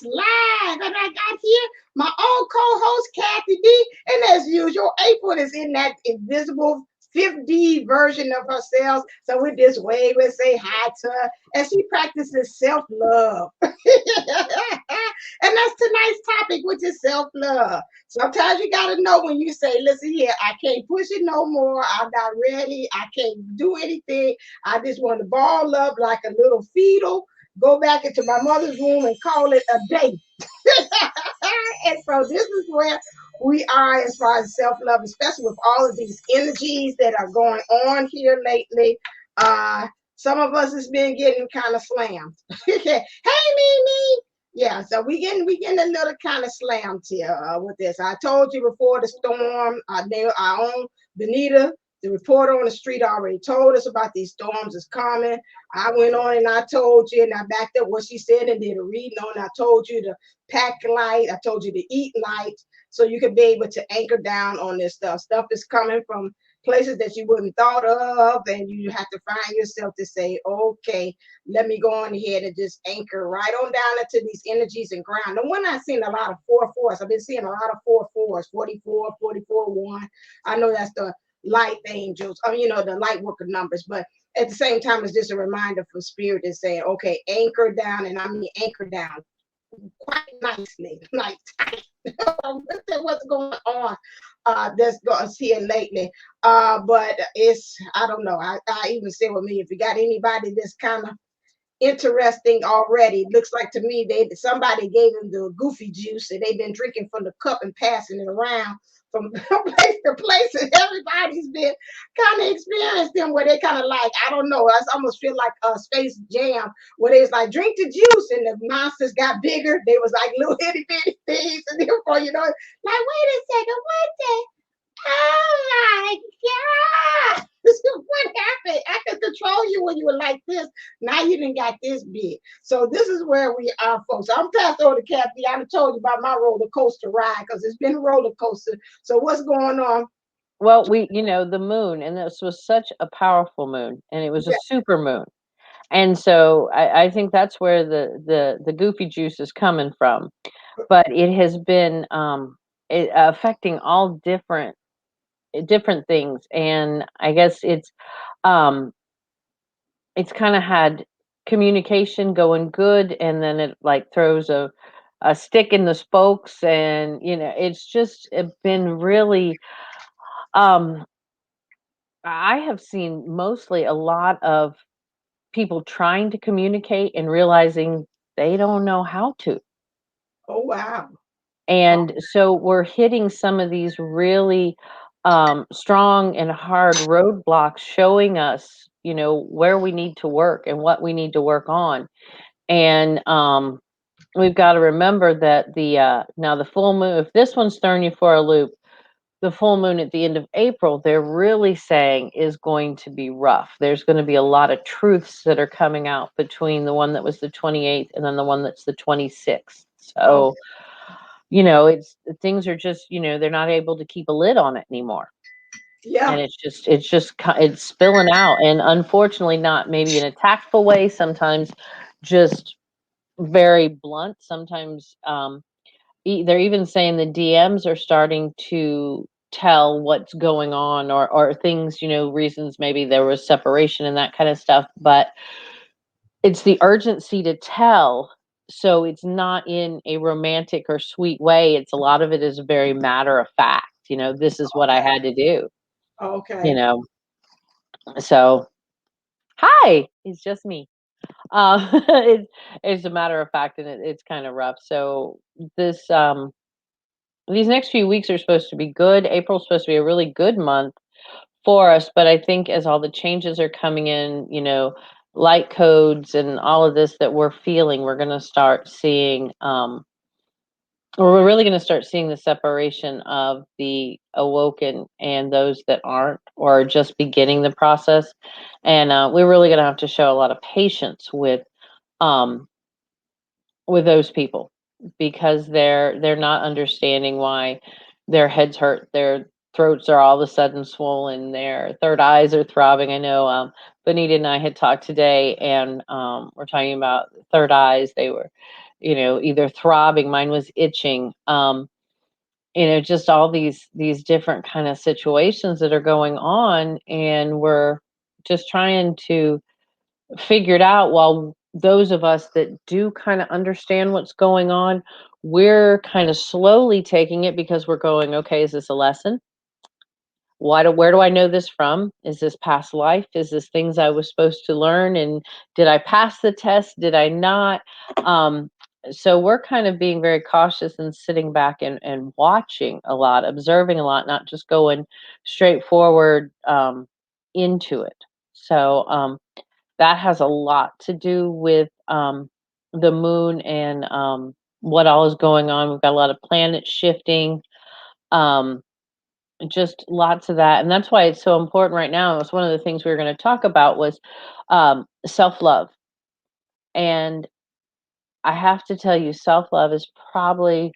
live. And I got here my own co-host, Kathy D. And as usual, April is in that invisible 5D version of herself. So we just wave and say hi to her. And she practices self-love. And that's tonight's topic, which is self-love. Sometimes you got to know when you say, listen here, I can't push it no more. I'm not ready. I can't do anything. I just want to ball up like a little fetal, go back into my mother's womb and call it a day. And so this is where we are as far as self-love, especially with all of these energies that are going on here lately. Some of us has been getting kind of slammed. Hey, Mimi. Yeah, so we getting a little kind of slammed here with this. I told you before the storm. Our own Benita, the reporter on the street, already told us about these storms is coming. I went on and I told you, and I backed up what she said and did a reading on. I told you to pack light. I told you to eat light so you could be able to anchor down on this stuff. Stuff is coming from places that you wouldn't thought of, and you have to find yourself to say, okay, let me go on ahead and just anchor right on down into these energies and ground. The one I've seen a lot of 4-4s. I've been seeing a lot of 4-4s, 44, 44, 1. I know that's the light angels, the light worker numbers, but at the same time, it's just a reminder for spirit is saying, okay, anchor down, and I mean anchor down quite nicely, like tight. What's going on that's going here lately. But it's, I don't know. I even say with me, if you got anybody that's kind of interesting already, looks like to me somebody gave them the goofy juice and they've been drinking from the cup and passing it around from place to place, and everybody's been kind of experienced them where they kind of like, I don't know, I almost feel like a Space Jam where it's like drink the juice and the monsters got bigger. They was like little itty bitty things, and therefore like wait a second, what the, oh my god. What happened? I could control you when you were like this. Now you didn't got this big. So this is where we are, folks. I'm passed over to Kathy. I told you about my roller coaster ride because it's been a roller coaster. So what's going on? Well, the moon, and this was such a powerful moon, and it was a Yeah. super moon. And so I think that's where the goofy juice is coming from. But it has been affecting all different things. And I guess um, it's kind of had communication going good, and then it like throws a stick in the spokes, and it's just been really um I have seen mostly a lot of people trying to communicate and realizing they don't know how to. Oh wow. Oh, And so we're hitting some of these really strong and hard roadblocks, showing us, where we need to work and what we need to work on. And we've got to remember that now the full moon, if this one's throwing you for a loop, the full moon at the end of April, they're really saying is going to be rough. There's going to be a lot of truths that are coming out between the one that was the 28th and then the one that's the 26th. okay. So, it's things are just, they're not able to keep a lid on it anymore. And Yeah. it's spilling out. And unfortunately, not maybe in a tactful way, sometimes just very blunt. Sometimes they're even saying the DMs are starting to tell what's going on, or things, reasons maybe there was separation and that kind of stuff. But it's the urgency to tell. So it's not in a romantic or sweet way. It's a lot of it is very matter of fact. This is what I Okay. had to do, you Okay. know. So, hi, it's just me. It's a matter of fact, and it's kind of rough. So this these next few weeks are supposed to be good. April's supposed to be a really good month for us, but I think as all the changes are coming in, light codes and all of this that we're feeling, we're going to start seeing, or we're really going to start seeing the separation of the awoken and those that aren't, or are just beginning the process. And we're really going to have to show a lot of patience um, with those people, because they're not understanding why their heads hurt, their throats are all of a sudden swollen, their third eyes are throbbing. I know Benita and I had talked today, and we're talking about third eyes. either throbbing, mine was itching. Just all these different kind of situations that are going on, and we're just trying to figure it out, while those of us that do kind of understand what's going on, we're kind of slowly taking it because we're going, okay, is this a lesson? Where do I know this from? Is this past life? Is this things I was supposed to learn? And did I pass the test? Did I not? Um, so we're kind of being very cautious and sitting back and watching a lot, observing a lot, not just going straight forward into it. So that has a lot to do with the moon and what all is going on. We've got a lot of planets shifting. Um, just lots of that, and that's why it's so important right now. It's one of the things we were going to talk about was self-love. And I have to tell you, self-love is probably,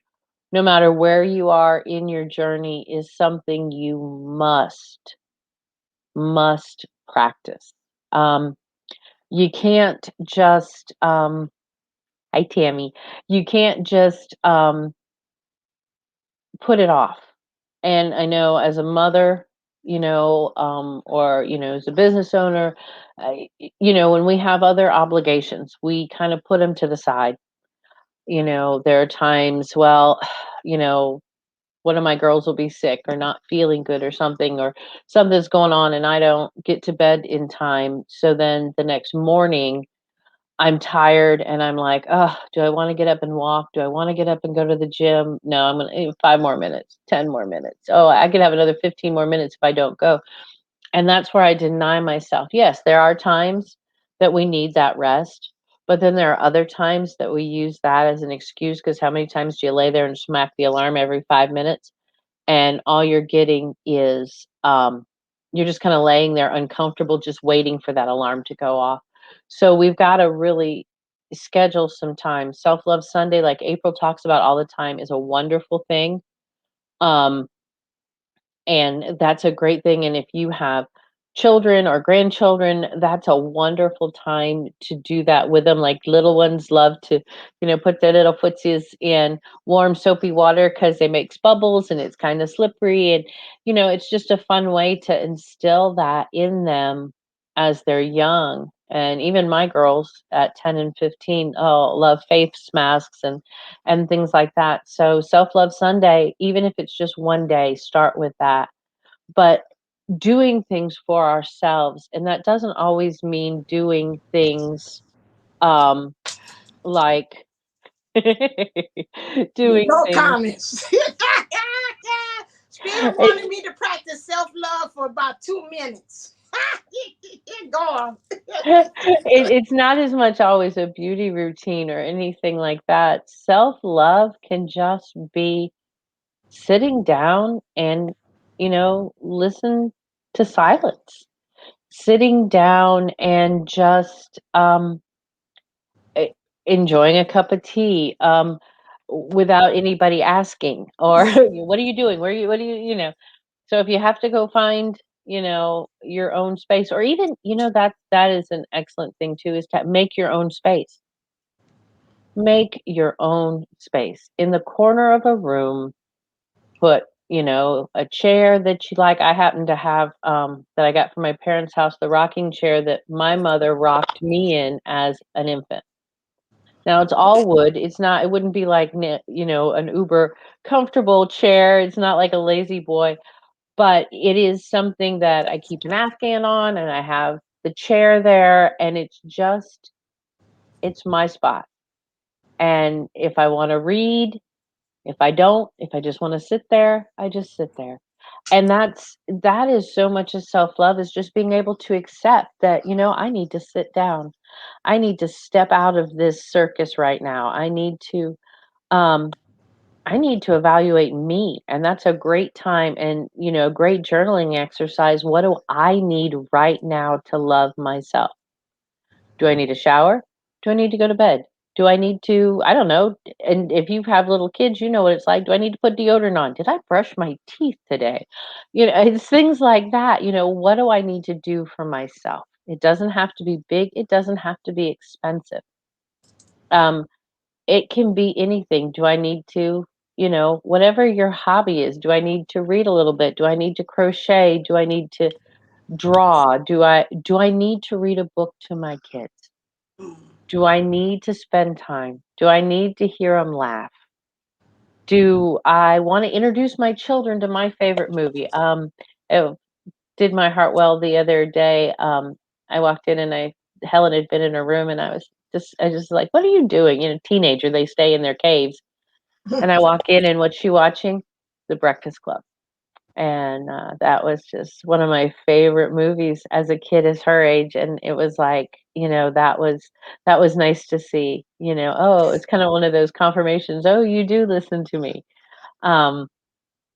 no matter where you are in your journey, is something you must practice. You can't just hi Tammy, you can't just put it off. And I know as a mother, or, as a business owner, when we have other obligations, we kind of put them to the side. There are times, well, you know, one of my girls will be sick or not feeling good or something's going on, and I don't get to bed in time. So then the next morning, I'm tired and I'm like, "Oh, do I wanna get up and walk? Do I wanna get up and go to the gym? No, I'm gonna 5 more minutes, 10 more minutes. Oh, I could have another 15 more minutes if I don't go." And that's where I deny myself. Yes, there are times that we need that rest, but then there are other times that we use that as an excuse. Because how many times do you lay there and smack the alarm every 5 minutes? And all you're getting is you're just kind of laying there uncomfortable, just waiting for that alarm to go off. So we've got to really schedule some time. Self-love Sunday, like April talks about all the time, is a wonderful thing. um, and that's a great thing. And if you have children or grandchildren, that's a wonderful time to do that with them. Like little ones love to, put their little footsies in warm soapy water because they makes bubbles and it's kind of slippery. And, it's just a fun way to instill that in them as they're young. And even my girls at 10 and 15, love face masks and things like that. So self-love Sunday, even if it's just one day, start with that. But doing things for ourselves, and that doesn't always mean doing things um like doing No things comments. Spirit wanted me to practice self love for about 2 minutes. Go on. it's not as much always a beauty routine or anything like that. Self-love can just be sitting down and listen to silence, sitting down and just e- enjoying a cup of tea without anybody asking, or what are you doing, where are you, what do you. So if you have to go find your own space, or even that is an excellent thing too, is to make your own space. Make your own space in the corner of a room. Put a chair that you like. I happen to have that I got from my parents' house, the rocking chair that my mother rocked me in as an infant. Now it's all wood. It's not, it wouldn't be like, an uber comfortable chair. It's not like a lazy boy, but it is something that I keep an Afghan on, and I have the chair there, and it's my spot. And if I want to read, if I don't, if I just want to sit there, I just sit there. And that is so much of self-love, is just being able to accept that, I need to sit down. I need to step out of this circus right now. Um I need to evaluate me. And that's a great time, and a great journaling exercise. What do I need right now to love myself? Do I need a shower? Do I need to go to bed? Do I need to, I don't know. And if you have little kids, you know what it's like. Do I need to put deodorant on? Did I brush my teeth today? It's things like that. What do I need to do for myself? It doesn't have to be big, it doesn't have to be expensive. Um, it can be anything. Do I need to, whatever your hobby is, do I need to read a little bit? Do I need to crochet? Do I need to draw? Do I need to read a book to my kids? Mm. Do I need to spend time? Do I need to hear them laugh? Do I want to introduce my children to my favorite movie? It did my heart well the other day. I walked in and Helen had been in her room and I just like, what are you doing? Teenager, they stay in their caves. And I walk in and what's she watching? The Breakfast Club. And that was just one of my favorite movies as a kid, as her age. And it was like, that was nice to see. Oh, it's kind of one of those confirmations. Oh, you do listen to me. Um,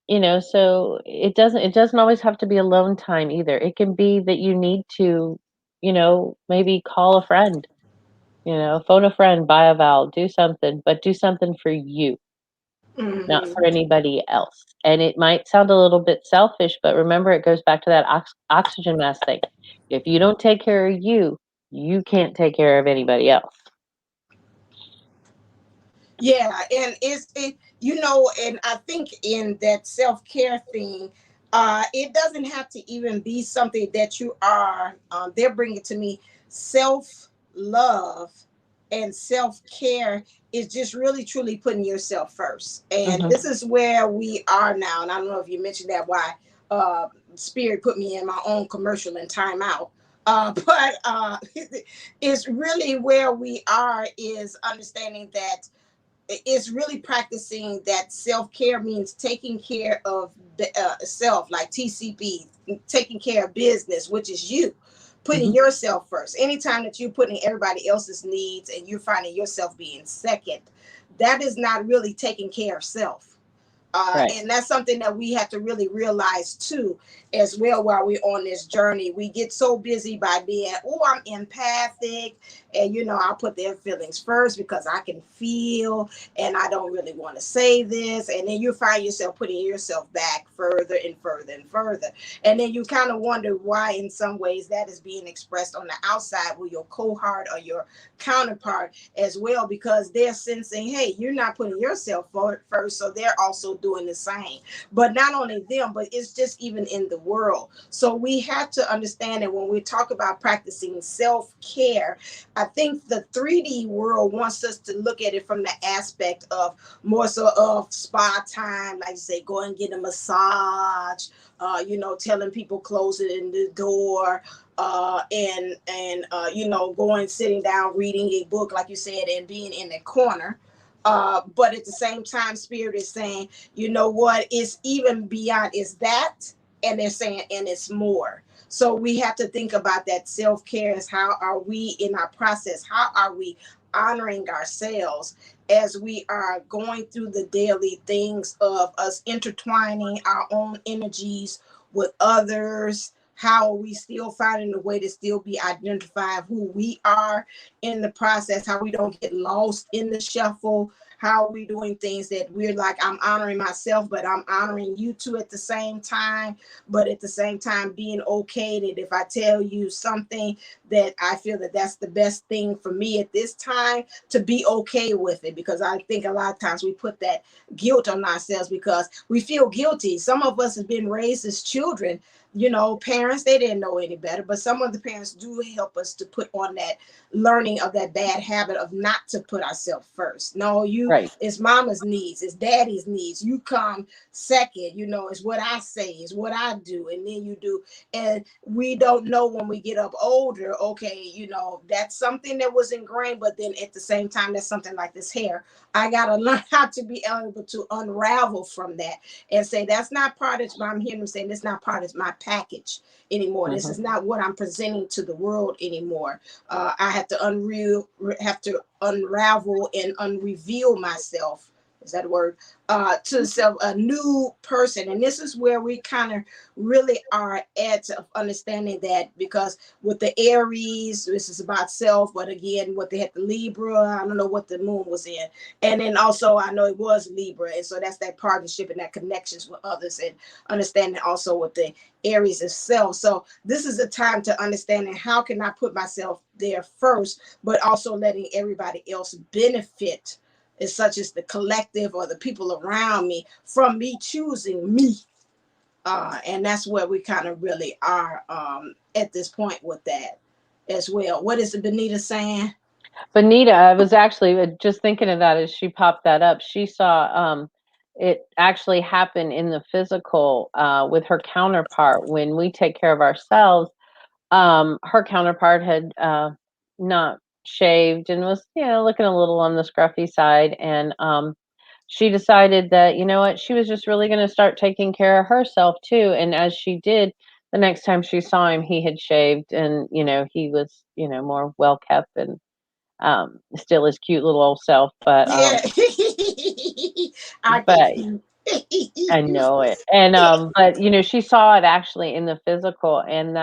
so it doesn't always have to be alone time either. It can be that you need to, maybe call a friend, phone a friend, buy a vowel, do something, but do something for you, not Hmm. for anybody else. And it might sound a little bit selfish, but remember, it goes back to that oxygen mask thing. If you don't take care of you, you can't take care of anybody else. Yeah, and and I think in that self care thing, it doesn't have to even be something that you are. They're bringing to me self love and self care is just really truly putting yourself first, and Hmm. this is where we are now. And I don't know if you mentioned that why Spirit put me in my own commercial and timeout. But it's really where we are is understanding that it's really practicing that self-care means taking care of the self, like TCB, taking care of business, which is you, putting Hmm. yourself first. Anytime that you're putting everybody else's needs and you're finding yourself being second, that is not really taking care of self. Right. And that's something that we have to really realize too, as well, while we're on this journey. We get so busy by being, oh, I'm empathic, and I'll put their feelings first because I can feel, and I don't really want to say this. And then you find yourself putting yourself back further and further and further. And then you kind of wonder why, in some ways, that is being expressed on the outside with your cohort or your counterpart as well, because they're sensing, hey, you're not putting yourself forward first, so they're also doing the same. But not only them, but it's just even in the world. So we have to understand that when we talk about practicing self-care, I think the 3D world wants us to look at it from the aspect of more so of spa time, like you say, go and get a massage, telling people closing the door, and going sitting down reading a book like you said and being in the corner. But at the same time, Spirit is saying, you know what, it's even beyond is that, and they're saying and it's more. So we have to think about that self-care as how are we in our process, how are we honoring ourselves as we are going through the daily things of us intertwining our own energies with others. How are we still finding a way to still be identifying who we are in the process? How we don't get lost in the shuffle? How are we doing things that we're like, I'm honoring myself, but I'm honoring you too at the same time? But at the same time, being okay that if I tell you something that I feel that that's the best thing for me at this time, to be okay with it. Because I think a lot of times we put that guilt on ourselves because we feel guilty. Some of us have been raised as children, parents, they didn't know any better, but some of the parents do help us to put on that learning of that bad habit of not to put ourselves first. No, Right. it's mama's needs, it's daddy's needs. You come second, it's what I say, it's what I do, and then you do. And we don't know when we get up older, okay, that's something that was ingrained, but then at the same time, that's something like this hair. I gotta learn how to be able to unravel from that and say that's not part of my, I'm hearing them saying this not part of my package anymore. This Hmm. is not what I'm presenting to the world anymore. I have to unravel and unreveal myself. Is that a word? To self, a new person, and this is where we kind of really are at of understanding that, because with the Aries, this is about self, but again, what they had the Libra, I don't know what the moon was in, and then also I know it was Libra, and so that's that partnership and that connections with others, and understanding also with the Aries itself. So this is a time to understanding how can I put myself there first, but also letting everybody else benefit as such as the collective or the people around me from me choosing me. And that's where we kind of really are at this point with that as well. What is it Benita saying? Benita, I was actually just thinking of that as she popped that up. She saw it actually happen in the physical with her counterpart. When we take care of ourselves, her counterpart had not shaved and was, looking a little on the scruffy side. And she decided that, you know what, she was just really going to start taking care of herself too. And as she did, the next time she saw him, he had shaved and, he was, more well kept and still his cute little old self. Yeah. I get But you. I know it. And but she saw it actually in the physical, and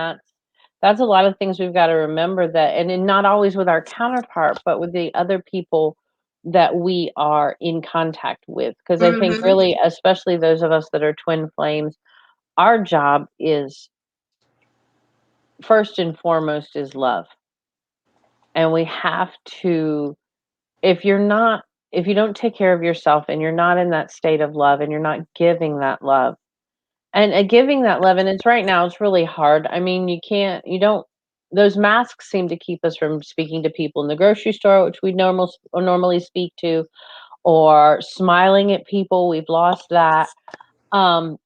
that's a lot of things we've got to remember, that and not always with our counterpart, but with the other people that we are in contact with. Because I think Hmm. really, especially those of us that are twin flames, our job is first and foremost is love. And we have to, if you're not, if you don't take care of yourself and you're not in that state of love and you're not giving that love, and, giving that love, and it's right now, it's really hard. I mean, you don't, those masks seem to keep us from speaking to people in the grocery store, which we normally speak to, or smiling at people. We've lost that. Um,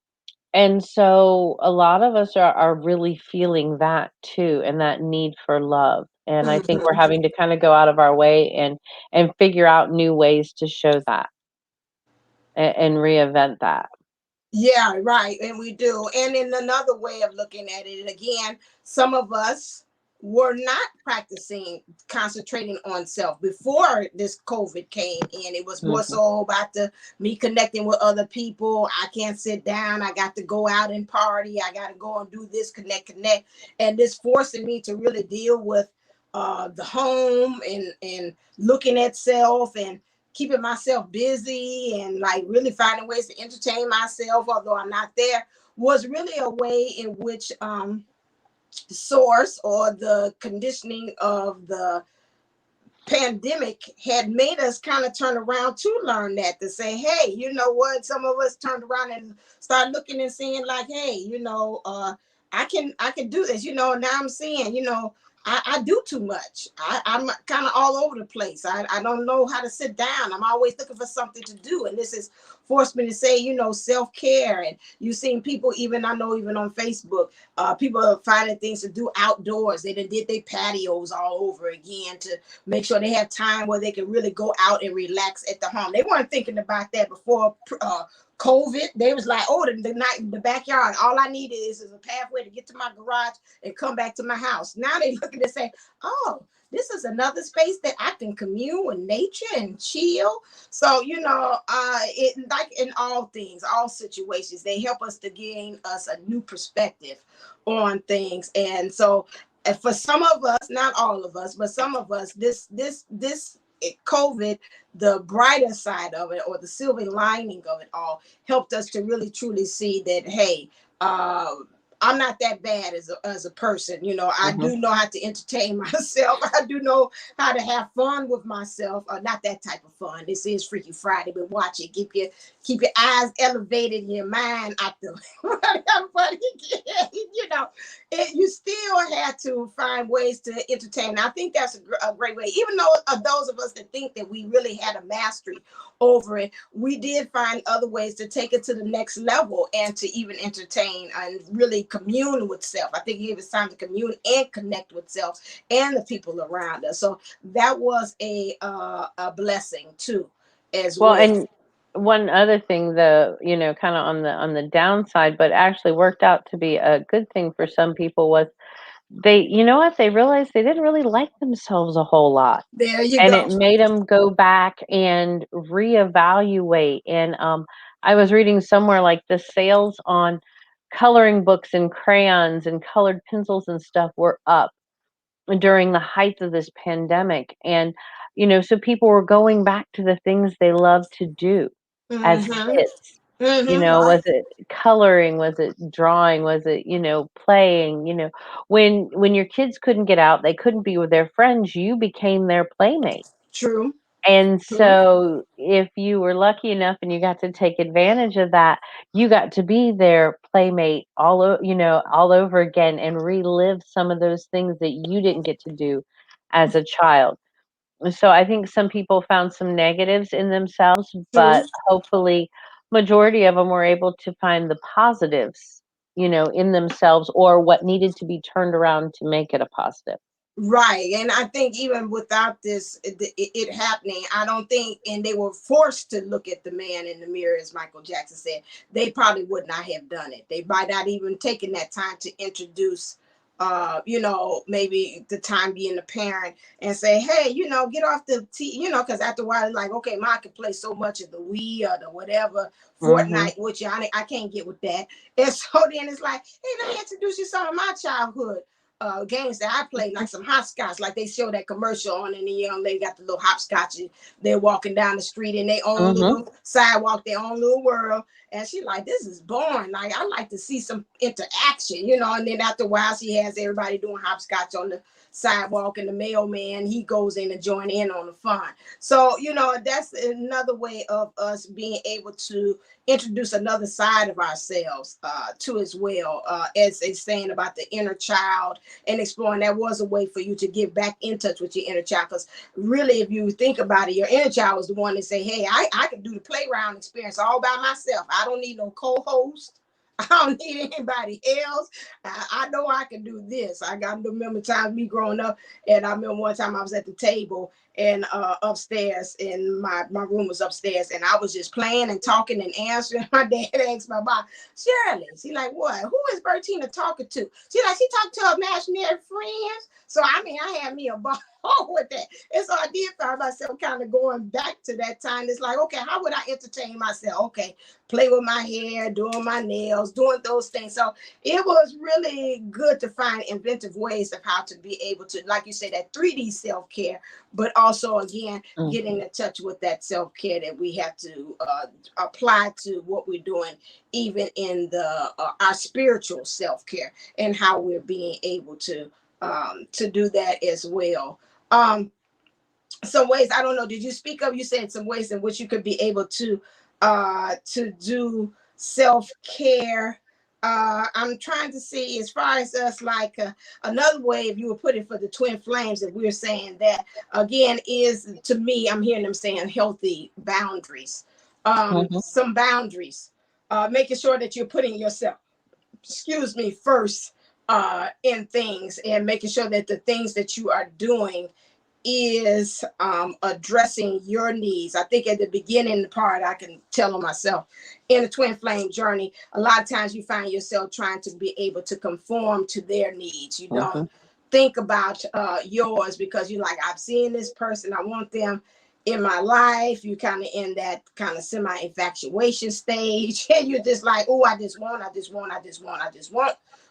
and so a lot of us are really feeling that too, and that need for love. And I think we're Hmm. having to kind of go out of our way and figure out new ways to show that and reinvent that. Yeah, right. And we do. And in another way of looking at it, again, some of us were not practicing concentrating on self before this COVID came in. It was more Mhm. so about the me connecting with other people. I can't sit down. I got to go out and party. I got to go and do this, connect. And this forcing me to really deal with the home and looking at self and keeping myself busy and like really finding ways to entertain myself although I'm not there was really a way in which source or the conditioning of the pandemic had made us kind of turn around to learn that, to say, hey, you know what, some of us turned around and started looking and seeing like, hey, I can do this, now I'm seeing, I do too much. I'm kind of all over the place. I don't know how to sit down. I'm always looking for something to do. And this has forced me to say, self-care. And you've seen people, even I know, even on Facebook, people are finding things to do outdoors. They did their patios all over again to make sure they have time where they can really go out and relax at the home. They weren't thinking about that before COVID. They was like, oh, the night the backyard. All I need is a pathway to get to my garage and come back to my house. Now they looking to say, oh, this is another space that I can commune with nature and chill. So, it like in all things, all situations, they help us to gain us a new perspective on things. And so for some of us, not all of us, but some of us, this COVID, the brighter side of it or the silver lining of it all, helped us to really truly see that, hey, uh, I'm not that bad as a person. I Mhm. do know how to entertain myself. I do know how to have fun with myself. Not that type of fun. This is Freaky Friday, but watch it. Keep your eyes elevated and your mind active. But you know, you still had to find ways to entertain. I think that's a great way. Even though those of us that think that we really had a mastery over it, we did find other ways to take it to the next level and to even entertain and really commune with self. I think it gave us time to commune and connect with self and the people around us. So that was a blessing too, as Well, well. and one other thing, the kind of on the downside, but actually worked out to be a good thing for some people, was they, what, they realized they didn't really like themselves a whole lot, There you and go. it made them go back and reevaluate. And I was reading somewhere like the sales on coloring books and crayons and colored pencils and stuff were up during the height of this pandemic. And so people were going back to the things they loved to do as Mm-hmm. kids. Right. Was it coloring, was it drawing, was it playing? When your kids couldn't get out, they couldn't be with their friends, you became their playmate. True. And Mhm. so if you were lucky enough and you got to take advantage of that, you got to be their playmate all over again and relive some of those things that you didn't get to do as a child. So I think some people found some negatives in themselves, True. but hopefully majority of them were able to find the positives, in themselves or what needed to be turned around to make it a positive. Right. And I think even without this, it happening, I don't think, and they were forced to look at the man in the mirror, as Michael Jackson said, they probably would not have done it. They might not even taken that time to introduce, maybe the time being the parent and say, hey, get off the because after a while, it's like, okay, mom can play so much of the Wii or the whatever, Mhm. Fortnite, which I can't get with that. And so then it's like, hey, let me introduce you some of my childhood games that I played, like some hopscotch, like they show that commercial on, and the young lady got the little hopscotch, and they're walking down the street in their own Mhm. little sidewalk, their own little world. And she like, this is boring. Like, I like to see some interaction, And then after a while, she has everybody doing hopscotch on the sidewalk, and the mailman, he goes in to join in on the fun. So, that's another way of us being able to introduce another side of ourselves to as well, as they saying about the inner child and exploring. That was a way for you to get back in touch with your inner child, because really, if you think about it, your inner child was the one that say, hey, I can do the playground experience all by myself. I don't need no co-host. I don't need anybody else. I know I can do this. I got to remember times me growing up, and I remember one time I was at the table and upstairs, and my room was upstairs, and I was just playing and talking and answering. My dad asked my mom, Shirley, she like, what? Who is Bertina talking to? She talked to her imaginary friends. So I mean, I had me a ball with that. And so I did find myself kind of going back to that time. It's like, okay, how would I entertain myself? Okay, play with my hair, doing my nails, doing those things. So it was really good to find inventive ways of how to be able to, like you say, that 3D self-care, but also again, getting Mhm. in touch with that self-care that we have to apply to what we're doing, even in the our spiritual self-care, and how we're being able to do that as well. Um, some ways, I don't know, did you speak of, you said some ways in which you could be able to do self-care. I'm trying to see, as far as us, like another way, if you would put it, for the twin flames, that we're saying that again is, to me, I'm hearing them saying healthy boundaries, Mhm. some boundaries, making sure that you're putting yourself, excuse me, first in things, and making sure that the things that you are doing is addressing your needs. I think at the beginning part, I can tell on myself, in a twin flame journey, a lot of times you find yourself trying to be able to conform to their needs. You don't Mhm. think about yours, because you're like, I've seen this person, I want them in my life. You kind of in that kind of semi infatuation stage, and you're just like, oh, I just want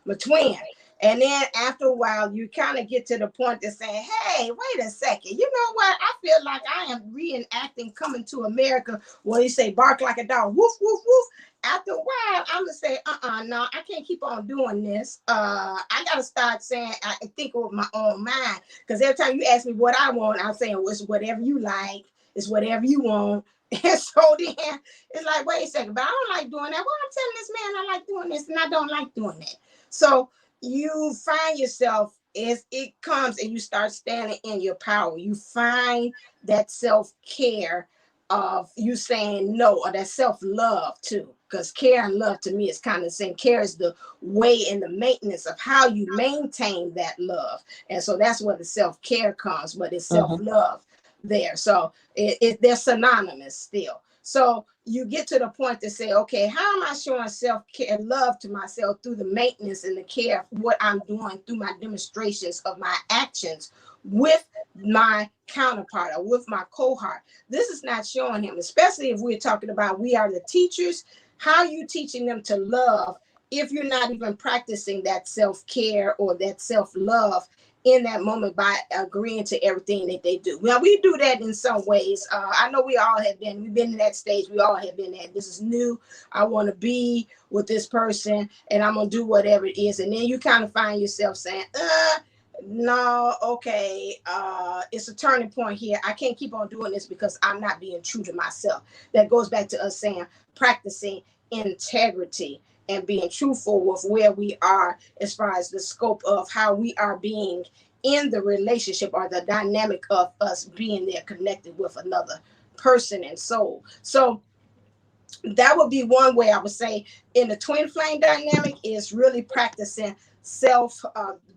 my twin. And then after a while, you kind of get to the point of saying, hey, wait a second. You know what? I feel like I am reenacting Coming to America, where you say, bark like a dog, woof, woof, woof. After a while, I'm going to say, no, I can't keep on doing this. I got to start saying, I think with my own mind. Because every time you ask me what I want, I'm saying, well, it's whatever you like, it's whatever you want. And so then it's like, wait a second, but I don't like doing that. Well, I'm telling this man I like doing this, and I don't like doing that. So you find yourself, as it comes and you start standing in your power, you find that self-care of you saying no, or that self-love too, because care and love to me is kind of the same. Care is the way and the maintenance of how you maintain that love, and so that's where the self-care comes, but it's Mhm. self-love there. So they're synonymous still. So you get to the point to say, okay, how am I showing self-care, love to myself, through the maintenance and the care of what I'm doing, through my demonstrations of my actions with my counterpart or with my cohort. This is not showing him, especially if we're talking about we are the teachers. How are you teaching them to love if you're not even practicing that self-care or that self-love in that moment by agreeing to everything that they do? Well, we do that in some ways. I know we've been in that stage. We all have been there. This is new. I want to be with this person, and I'm going to do whatever it is. And then you kind of find yourself saying, No, okay. It's a turning point here. I can't keep on doing this because I'm not being true to myself. That goes back to us saying practicing integrity and being truthful with where we are as far as the scope of how we are being in the relationship or the dynamic of us being there connected with another person and soul. So that would be one way I would say in the twin flame dynamic is really practicing self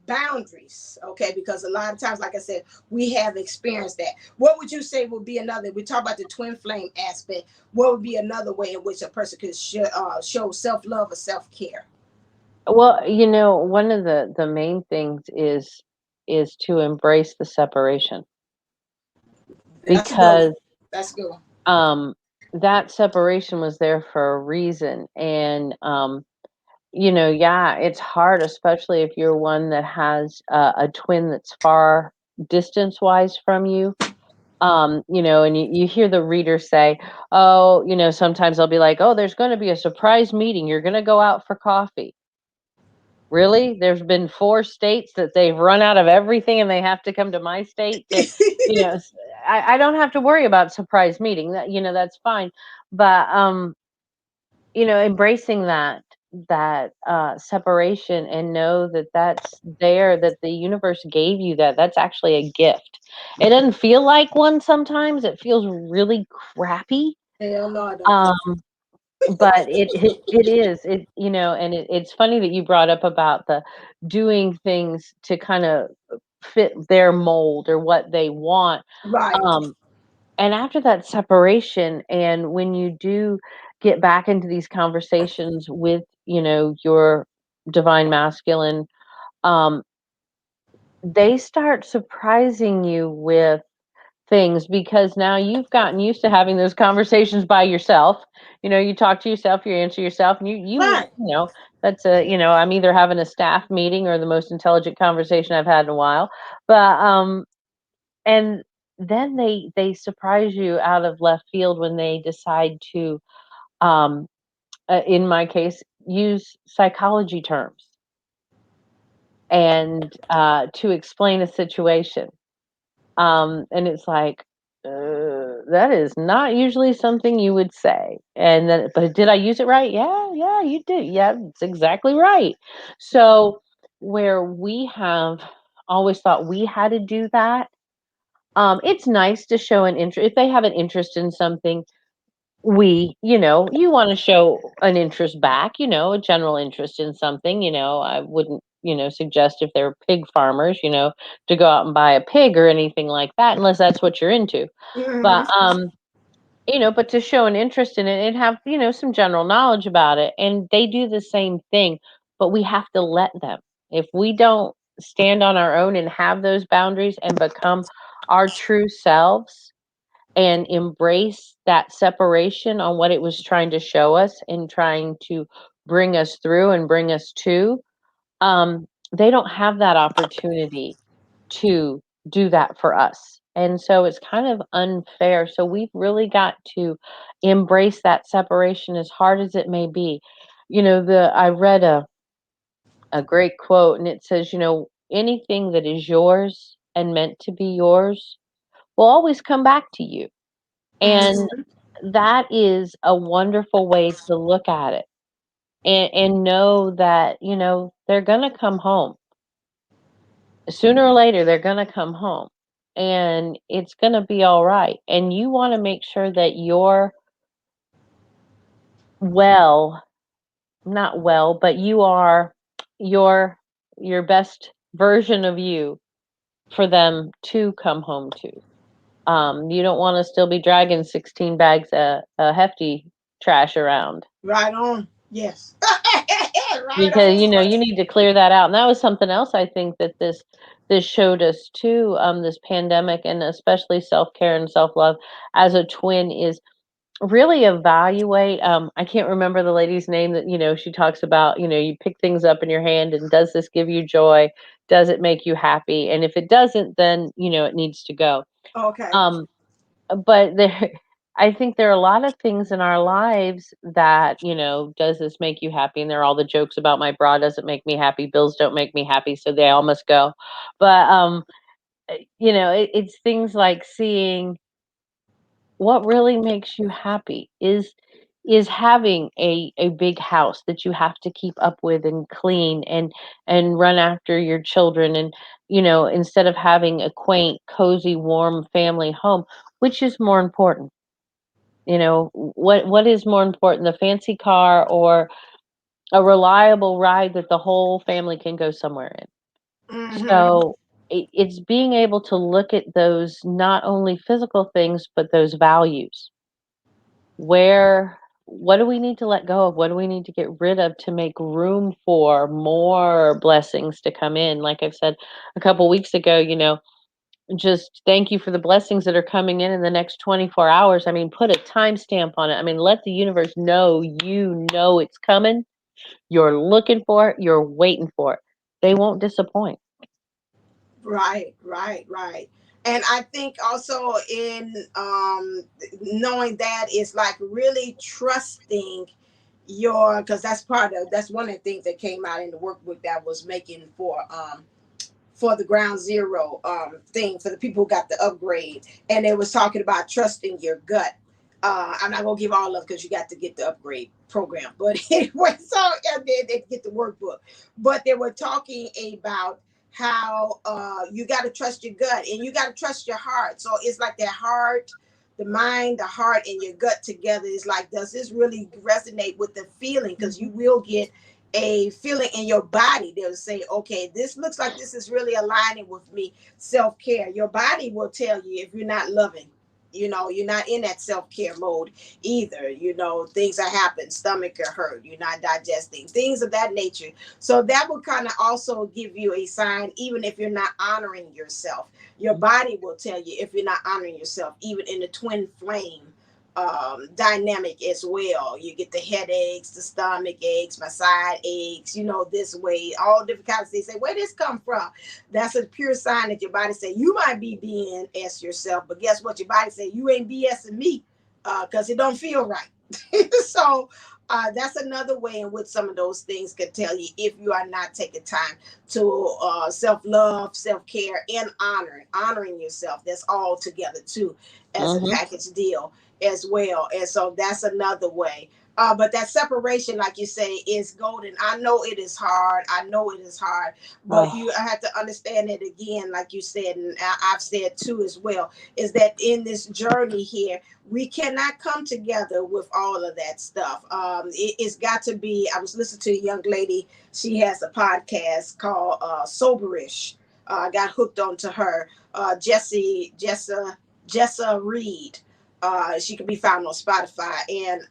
boundaries. Okay, because a lot of times, like I said, we have experienced that. What would you say would be another? We talk about the twin flame aspect. What would be another way in which a person could show self love or self care? Well, one of the main things is to embrace the separation, That's a good one. because That's a good one. um that separation was there for a reason. And yeah, it's hard, especially if you're one that has a twin that's far distance wise from you. And you hear the reader say, oh, sometimes they'll be like, oh, there's going to be a surprise meeting, you're going to go out for coffee. Really? There's been 4 states that they've run out of everything and they have to come to my state to, you know, s I don't have to worry about surprise meeting, that's fine. But, embracing that separation, and know that that's there, that the universe gave you, that's actually a gift. It doesn't feel like one sometimes, it feels really crappy. Hell no, I don't. Um but it is, and it's funny that you brought up about the doing things to kind of fit their mold or what they want. Right. um and after that separation, and when you do get back into these conversations with your divine masculine, um they start surprising you with things, because now you've gotten used to having those conversations by yourself. You talk to yourself, you answer yourself, and Right. that's I'm either having a staff meeting or the most intelligent conversation I've had in a while. But and then they surprise you out of left field when they decide to, um in my case, use psychology terms and to explain a situation. And it's like, that is not usually something you would say. And then, but did I use it right? Yeah, yeah, you did. Yeah, it's exactly right. So, where we have always thought we had to do that, it's nice to show an interest. If they have an interest in something, you want to show an interest back, a general interest in something. I wouldn't, suggest, if they're pig farmers, to go out and buy a pig or anything like that, unless that's what you're into. But, Mm-hmm. but to show an interest in it and have, some general knowledge about it. And they do the same thing, but we have to let them. If we don't stand on our own and have those boundaries and become our true selves, and embrace that separation on what it was trying to show us and trying to bring us through and bring us to, they don't have that opportunity to do that for us. And so it's kind of unfair. So we've really got to embrace that separation, as hard as it may be. I read a great quote, and it says, anything that is yours and meant to be yours will always come back to you. And Mm-hmm. that is a wonderful way to look at it, and know that, they're gonna come home. Sooner or later, they're gonna come home, and it's gonna be all right. And you wanna make sure that you're well, not well, but you are your your best version of you for them to come home to. You don't wanna still be dragging 16 bags of hefty trash around. Right on. Yes. Right Because, on. you need to clear that out, and that was something else I think that this showed us too, this pandemic, and especially self-care and self-love as a twin, is really evaluate. I can't remember the lady's name that, she talks about, you pick things up in your hand, and does this give you joy? Does it make you happy? And if it doesn't, then, it needs to go. Okay. Um, but there I think there are a lot of things in our lives that, does this make you happy? And there are all the jokes about my bra doesn't make me happy, bills don't make me happy, so they all must go. But it's things like seeing what really makes you happy is having a big house that you have to keep up with and clean and run after your children, and instead of having a quaint, cozy, warm family home. Which is more important? What is more important, the fancy car or a reliable ride that the whole family can go somewhere in? Mm-hmm. So it's being able to look at those, not only physical things, but those values. What do we need to let go of? What do we need to get rid of to make room for more blessings to come in? Like I've said a couple weeks ago, just thank you for the blessings that are coming in the next 24 hours. I mean, put a timestamp on it. I mean, let the universe know it's coming. You're looking for it. You're waiting for it. They won't disappoint. Right, right, right. And I think also in knowing that is like really trusting your, because that's one of the things that came out in the workbook that was making for the ground zero thing for the people who got the upgrade, and it was talking about trusting your gut. I'm not gonna give all of it because you got to get the upgrade program, but anyway, so they get the workbook. But they were talking about how you got to trust your gut and you got to trust your heart. So it's like that heart, the mind, the heart, and your gut together is like, does this really resonate with the feeling? Because you Mhm. will get a feeling in your body. They'll say, okay, this looks like this is really aligning with me. Self-care. Your body will tell you if you're not loving. You're not in that self-care mode either. Things are happening, stomach are hurt, you're not digesting, things of that nature. So that will kind of also give you a sign, even if you're not honoring yourself. Your body will tell you if you're not honoring yourself, even in the twin flame dynamic as well. You get the headaches, the stomach aches, my side aches, this way, all different kinds of things. Say, where this come from? That's a pure sign that your body say you might be BS yourself, but guess what? Your body say you ain't BSing me because it don't feel right. So that's another way in which some of those things can tell you if you are not taking time to self-love, self-care, and honoring yourself. That's all together too as a Mhm. package deal as well. And so that's another way. But that separation, like you say, is golden. I know it is hard. I know it is hard, but Oh. you have to understand it again, like you said, and I've said too as well, is that in this journey here, we cannot come together with all of that stuff. It's got to be. I was listening to a young lady. She has a podcast called Soberish. I got hooked onto her. Jessa Reed. She can be found on Spotify and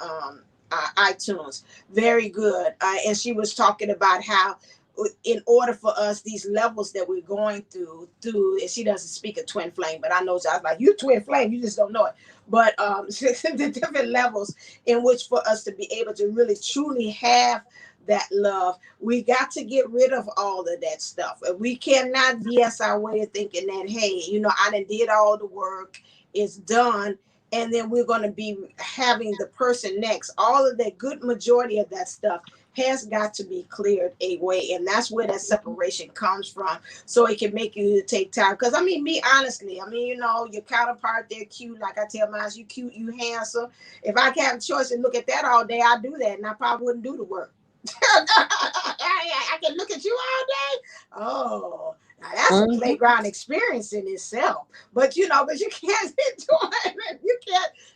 iTunes. Very good. And she was talking about how, in order for us, these levels that we're going and she doesn't speak of twin flame, but I know, so I was like, you twin flame, you just don't know it. But the different levels in which for us to be able to really truly have that love, we got to get rid of all of that stuff. We cannot BS our way of thinking that, hey, I done did all the work, it's done, and then we're going to be having the person next. All of that good majority of that stuff has got to be cleared away, and that's where that separation comes from. So it can make you take time. Because I mean, me honestly, I mean, your counterpart, they're cute. Like I tell mine, you cute, you handsome. If I can have a choice and look at that all day, I'd do that, and I probably wouldn't do the work. I can look at you all day. Oh, now that's a Mhm. playground experience in itself. But you can't be doing it.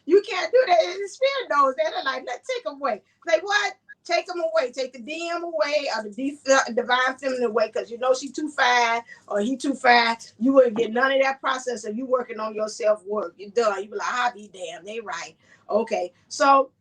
You can't do that. And the spirit knows that. They're like, let's take them away. Like what? Take them away. Take the DM away or the divine feminine away because she too fine or he too fine. You wouldn't get none of that process if you working on your self work. You're done. You be like, I'll be damned. They right. Okay. So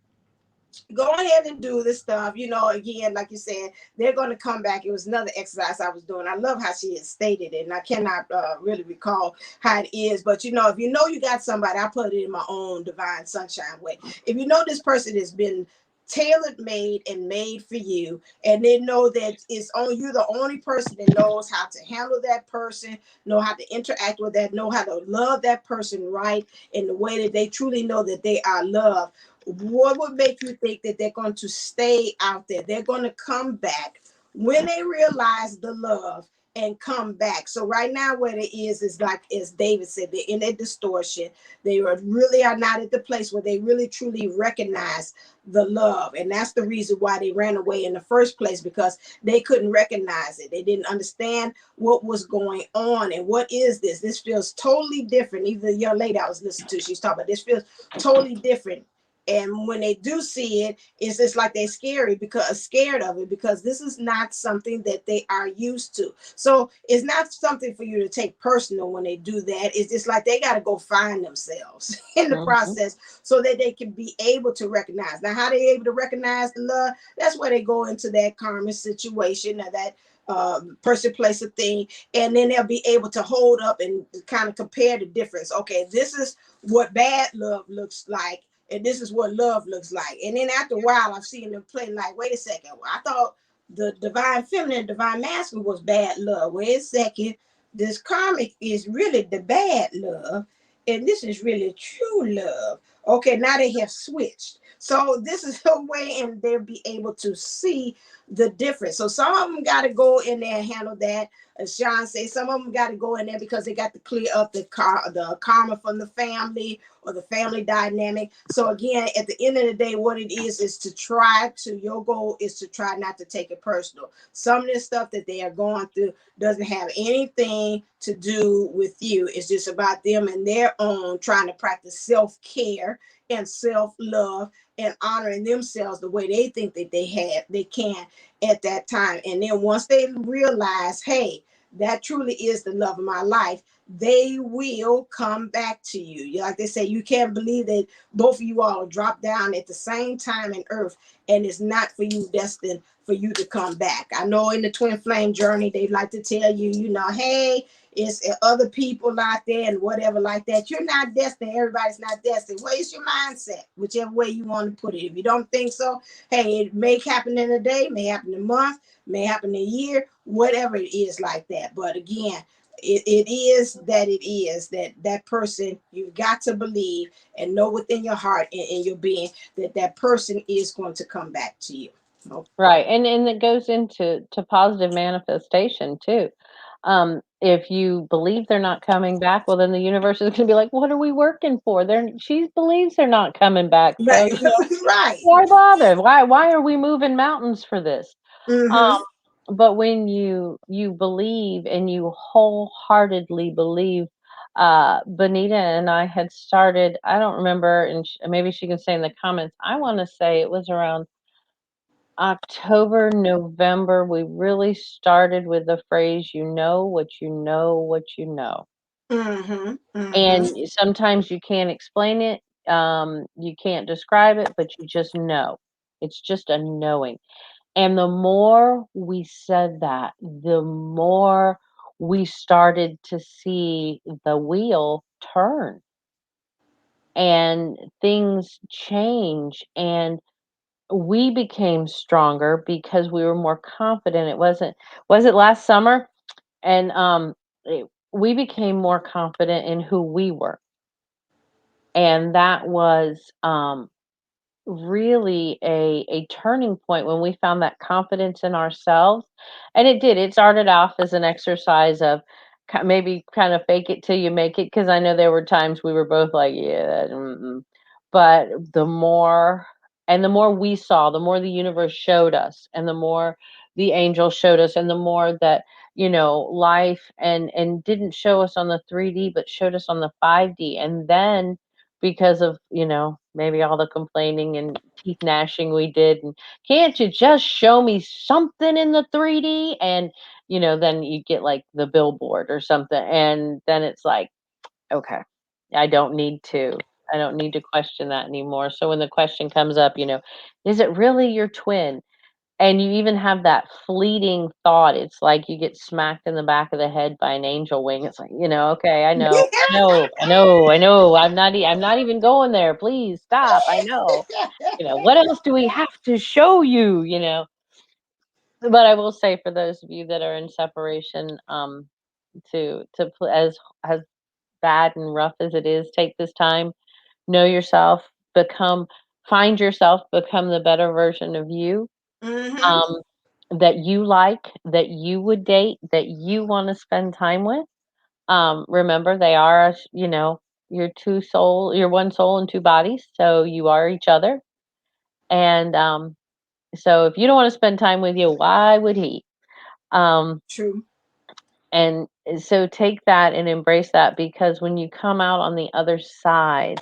go ahead and do this stuff. Again, like you said, they're going to come back. It was another exercise I was doing. I love how she had stated it, and I cannot really recall how it is. But if you got somebody, I put it in my own divine sunshine way. If this person has been tailored made and made for you, and they know that it's on you, the only person that knows how to handle that person, know how to interact with that, know how to love that person right in the way that they truly know that they are loved. What would make you think that they're going to stay out there? They're going to come back when they realize the love and come back. So right now what it is like as David said, they're in a distortion. They really are not at the place where they really truly recognize the love. And that's the reason why they ran away in the first place, because they couldn't recognize it. They didn't understand what was going on. And what is this? This feels totally different. Even the young lady I was listening to, she's talking about this feels totally different. And when they do see it, it's just like they're scared of it, because this is not something that they are used to. So it's not something for you to take personal when they do that. It's just like they got to go find themselves in the Mhm. process so that they can be able to recognize. Now, how they able to recognize the love? That's where they go into that karma situation, or that person, place, a thing, and then they'll be able to hold up and kind of compare the difference. Okay, this is what bad love looks like, and this is what love looks like. And then after a while, I've seen them play like, wait a second, I thought the divine feminine, divine masculine was bad love. Wait a second, this karmic is really the bad love, and this is really true love. Okay, now they have switched. So this is a way, and they'll be able to see the difference. So some of them got to go in there and handle that. As Sean said, some of them got to go in there because they got to clear up the karma from the family, or the family dynamic. So again, at the end of the day, what it is to try to, your goal is to try not to take it personal. Some of this stuff that they are going through doesn't have anything to do with you. It's just about them and their own trying to practice self-care and self-love, and honoring themselves the way they think that they can at that time. And then once they realize, hey, that truly is the love of my life, they will come back to you. Like they say, you can't believe that both of you all drop down at the same time in earth, and it's not for you destined for you to come back. I know in the twin flame journey, they like to tell you, hey, it's other people out there and whatever like that. You're not destined. Everybody's not destined. Well, it's your mindset, whichever way you want to put it. If you don't think so, hey, it may happen in a day, may happen in a month, may happen in a year, whatever it is like that. But again, it is that it is that person, you've got to believe and know within your heart and in your being that that person is going to come back to you. Okay. Right, and it goes into positive manifestation too. If you believe they're not coming back, well, then the universe is gonna be like, "What are we working for? She believes they're not coming back, so, Right. Right. why bother? Why are we moving mountains for this?" Mm-hmm. But when you believe and you wholeheartedly believe, Benita and I had started, I don't remember, and maybe she can say in the comments, I wanna say it was around October, November, we really started with the phrase, "You know what you know what you know." Mm-hmm. And Mm-hmm. sometimes you can't explain it, you can't describe it, but you just know. It's just a knowing. And the more we said that, the more we started to see the wheel turn and things change, and we became stronger because we were more confident. It was it last summer? And we became more confident in who we were. And that was really a turning point when we found that confidence in ourselves. And it started off as an exercise of maybe kind of fake it till you make it, because I know there were times we were both like, yeah, mm-mm. But the more we saw, the more the universe showed us, and the more the angels showed us, and the more that, life and didn't show us on the 3D but showed us on the 5D. And then, because of, maybe all the complaining and teeth gnashing we did, and can't you just show me something in the 3D? And then you get like the billboard or something, and then it's like, okay, i don't need to I don't need to question that anymore. So when the question comes up, is it really your twin? and you even have that fleeting thought. It's like you get smacked in the back of the head by an angel wing. It's like, okay, I know, I know, I know, I know. I'm not even going there. Please stop. I know. What else do we have to show you? But I will say, for those of you that are in separation, as bad and rough as it is, take this time, know yourself, become, find yourself, become the better version of you, Mm-hmm. um, that you like, that you would date, that you want to spend time with. Remember, they are, your your one soul and two bodies, so you are each other. And so if you don't want to spend time with you, why would he? Um, True. and so take that and embrace that, because when you come out on the other side,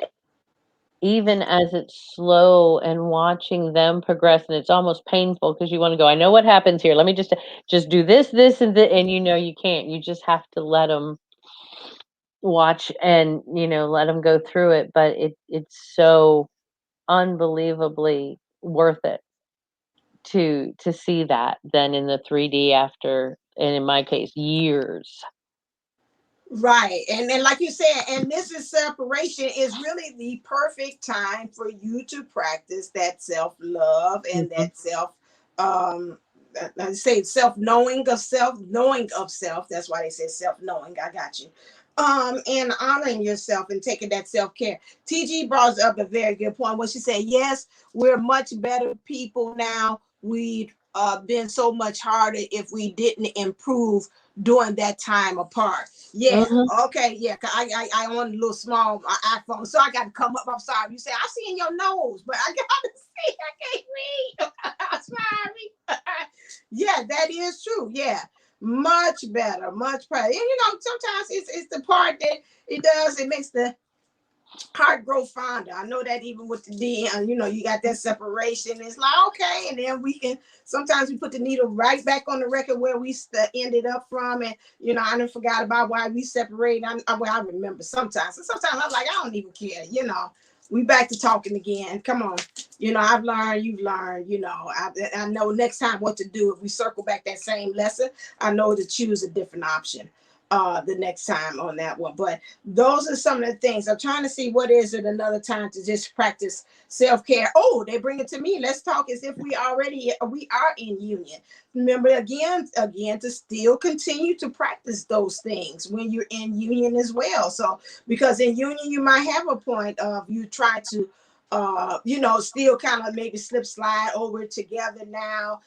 even as it's slow and watching them progress, and it's almost painful because you want to go, I know what happens here. Let me just do this and that, and you can't. You just have to let them watch, and let them go through it. But it's so unbelievably worth it to see that then in the 3D after, and in my case, years. Right. And like you said, and this is separation is really the perfect time for you to practice that self-love and Mhm. that um I say self-knowing of self, knowing of self. That's why they say self-knowing. I got you. And honoring yourself and taking that self-care. TG brought up a very good point when she said, yes, we're much better people now. We'd been so much harder if we didn't improve during that time apart. Yeah. Mhm. Okay. Yeah. I on a little small iPhone, so I got to come up. I'm sorry. You say I see in your nose, but I gotta see. I can't read. I'm sorry. Yeah, that is true. Yeah, much better, much better. And sometimes it's the part that it does. It makes the heart grow fonder. I know that even with the D, you got that separation. It's like, okay, and then we can sometimes we put the needle right back on the record where we ended up from, and I done forgot about why we separated. I remember sometimes, and sometimes I'm like, I don't even care. We back to talking again. Come on, I've learned, you've learned. I know next time what to do if we circle back that same lesson. I know to choose a different option the next time on that one. But those are some of the things. I'm trying to see what is it another time to just practice self-care. Oh, they bring it to me. Let's talk as if we are in union. Remember again to still continue to practice those things when you're in union as well. So because in union you might have a point of you try to still kind of maybe slide over together now.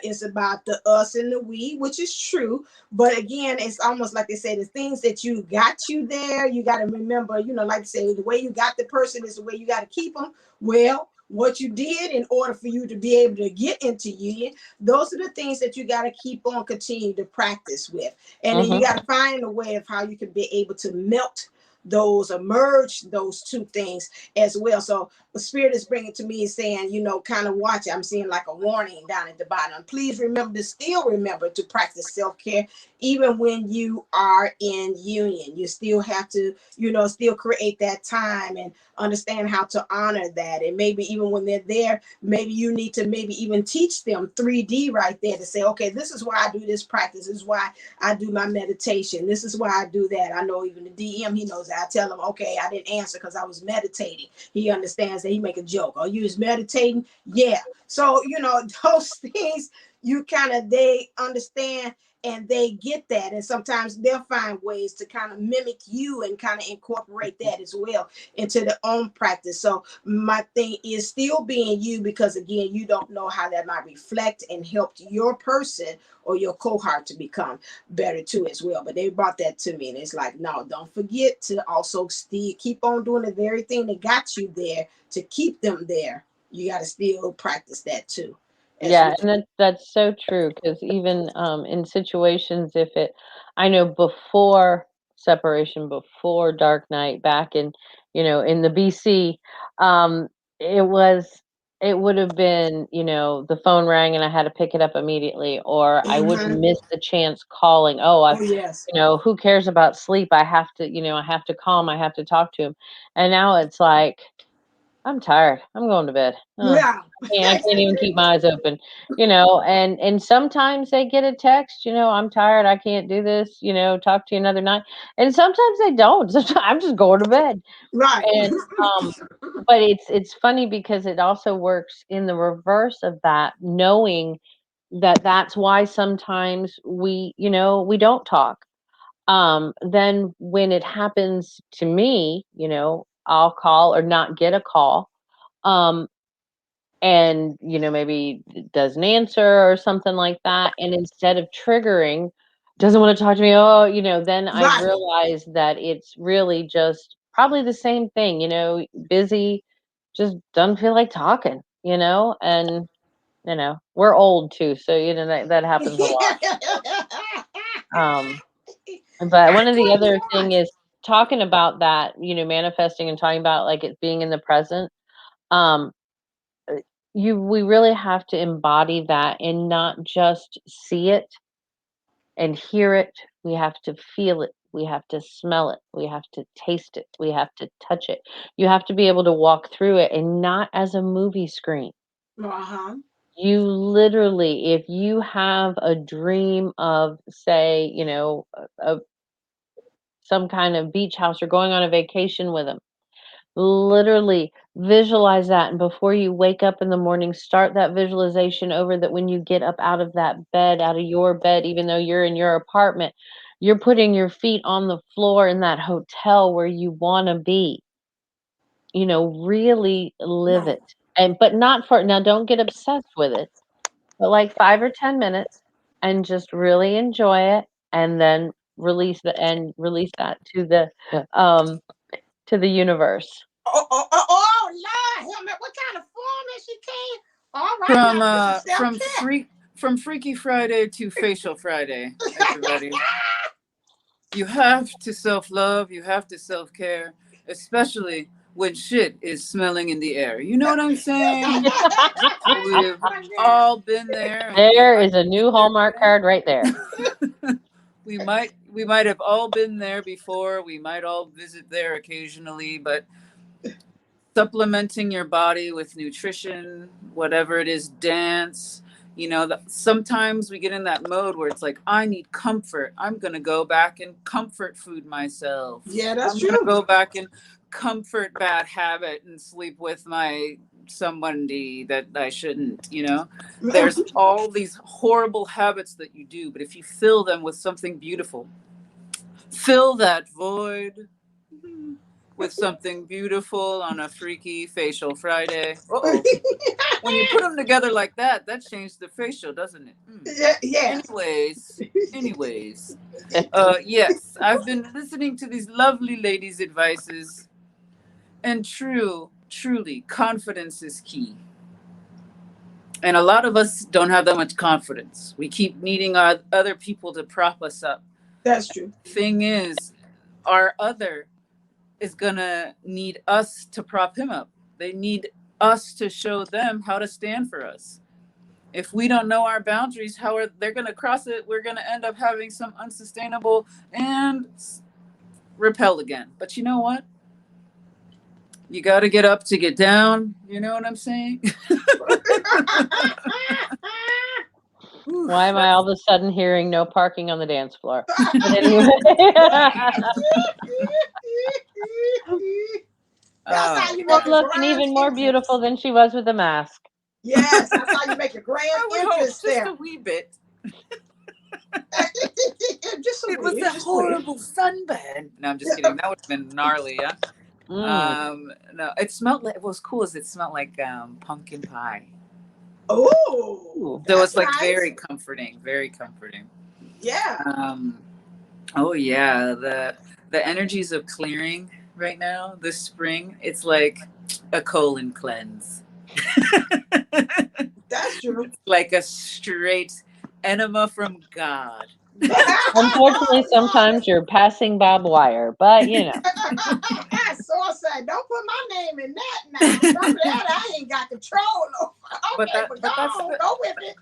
It's about the us and the we, which is true, but again, it's almost like they say the things that you got you there, you got to remember, like I say, the way you got the person is the way you got to keep them. Well, what you did in order for you to be able to get into union, those are the things that you got to keep on continue to practice with. And then you Mhm. got to find a way of how you can be able to melt those or merge those two things as well. So the spirit is bringing to me saying, kind of watch it. I'm seeing like a warning down at the bottom. Please remember to practice self-care even when you are in union. You still have to, still create that time and understand how to honor that. And maybe even when they're there, maybe you need to maybe even teach them 3D right there to say, okay, this is why I do this practice. This is why I do my meditation. This is why I do that. I know even the DM, he knows that. I tell him, okay, I didn't answer because I was meditating. He understands that. He make a joke. Oh, you was meditating? Yeah. So, those things you kind of, they understand and they get that, and sometimes they'll find ways to kind of mimic you and kind of incorporate that as well into their own practice. So my thing is still being you, because again, you don't know how that might reflect and help your person or your cohort to become better too as well. But they brought that to me, and it's like, no, don't forget to also still keep on doing the very thing that got you there to keep them there. You got to still practice that too as Yeah, well. and that's so true, because even in situations, if it, I know before separation, before Dark Night, back in, in the BC, um, it was, it would have been, the phone rang and I had to pick it up immediately, or I would have Mm-hmm. missed the chance calling. Oh, Oh yes. who cares about sleep? I have to, I have to call him, I have to talk to him. And now it's like, I'm tired. I'm going to bed. Yeah. I can't even keep my eyes open, and sometimes they get a text, I'm tired. I can't do this, talk to you another night. And sometimes they don't. Sometimes I'm just going to bed. Right. And, but it's funny because it also works in the reverse of that, knowing that that's why sometimes we don't talk. Then when it happens to me, I'll call or not get a call. Um, and maybe doesn't answer or something like that, and instead of triggering, doesn't want to talk to me, oh, then I Right. realize that it's really just probably the same thing, busy, just doesn't feel like talking, and we're old too, so that happens a lot. um but one of the other thing 21. is talking about that, manifesting and talking about like it being in the present. um we really have to embody that and not just see it and hear it. We have to feel it. We have to smell it. We have to taste it. We have to touch it. You have to be able to walk through it and not as a movie screen. Uh-huh. You literally, if you have a dream of, say, some kind of beach house or going on a vacation with them, literally visualize that, and before you wake up in the morning, start that visualization over, that when you get up out of that bed, out of your bed, even though you're in your apartment, you're putting your feet on the floor in that hotel where you want to be. Really live Right. it. And but not for now, don't get obsessed with it, but like 5 or 10 minutes, and just really enjoy it, and then release that um to the universe. Lord, help me. What kind of form is she came? All right, now this is self-care. From Freaky Friday to Facial Friday, everybody. You have to self-love, you have to self-care, especially when shit is smelling in the air. You know what I'm saying? We've all been there, and we There might is a be new there Hallmark again. card right there. We might have all been there before. We might all visit there occasionally, but supplementing your body with nutrition, whatever it is, dance. Sometimes we get in that mode where it's like, I need comfort. I'm going to go back and comfort food myself. Yeah, that's I'm going to true. go back and comfort bad habit and sleep with my somebody that I shouldn't, There's all these horrible habits that you do, but if you fill them with something beautiful, fill that void with something beautiful on a Freaky Facial Friday. Uh-oh. When you put them together like that, that changes the facial, doesn't it? Yes. Anyways. Yes, I've been listening to these lovely ladies' advices, and truly, confidence is key. And a lot of us don't have that much confidence. We keep needing our other people to prop us up. That's true. Thing is, our other is gonna need us to prop him up. They need us to show them how to stand for us. If we don't know our boundaries, how are they're gonna cross it? We're gonna end up having some unsustainable and repel again. But you know what? You got to get up to get down. You know what I'm saying? Why am I all of a sudden hearing no parking on the dance floor? But anyway. That's how you Well, make a looking grand even more beautiful entrance. than she was with the mask. Yes, that's how you make a grand I would hope entrance just there. a wee bit. Just a It was wee, a just a wee. horrible sunburn. No, I'm just kidding. That would have been gnarly, yeah. Mm. No, it smelled like, what was cool is it smelled like pumpkin pie. Oh, Ooh. So that's it's like nice. very comforting, very comforting. Yeah. Um, oh yeah, the energies of clearing right now, this spring, it's like a colon cleanse. That's true. It's like a straight enema from God. Unfortunately, Oh, sometimes you're passing Bob Wire, but Lord. So I said, don't put my name in that now. Some of that I ain't got control over. but Okay, that but go but that's on, the go with it.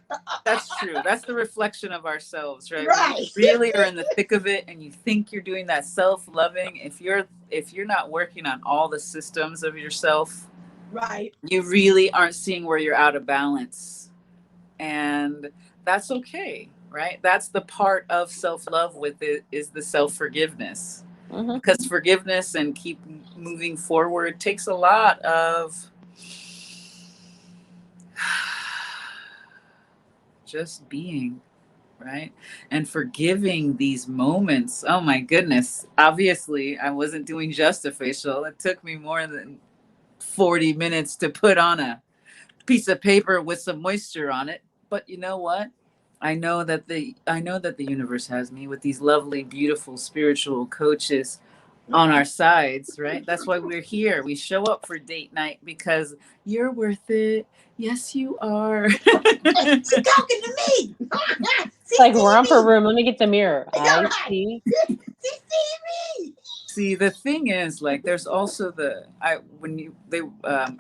that's true. That's the reflection of ourselves, right? When you Right. really are in the thick of it and you think you're doing that self-loving, if you're not working on all the systems of yourself, Right. You really aren't seeing where you're out of balance. And that's okay, right? That's the part of self-love with it, is the self-forgiveness. Hmm. Because forgiveness and keep moving forward takes a lot of just being, right? And forgiving these moments. Oh my goodness. Obviously, I wasn't doing just a facial. It took me more than 40 minutes to put on a piece of paper with some moisture on it. But you know what? I know that the universe has me with these lovely, beautiful spiritual coaches on our sides, right? That's why we're here. We show up for date night because you're worth it. Yes, you are. She talking to me. She Like see romper me. room. Let me get the mirror. All I right. see. She see me. See, the thing is, like, there's also the I when you they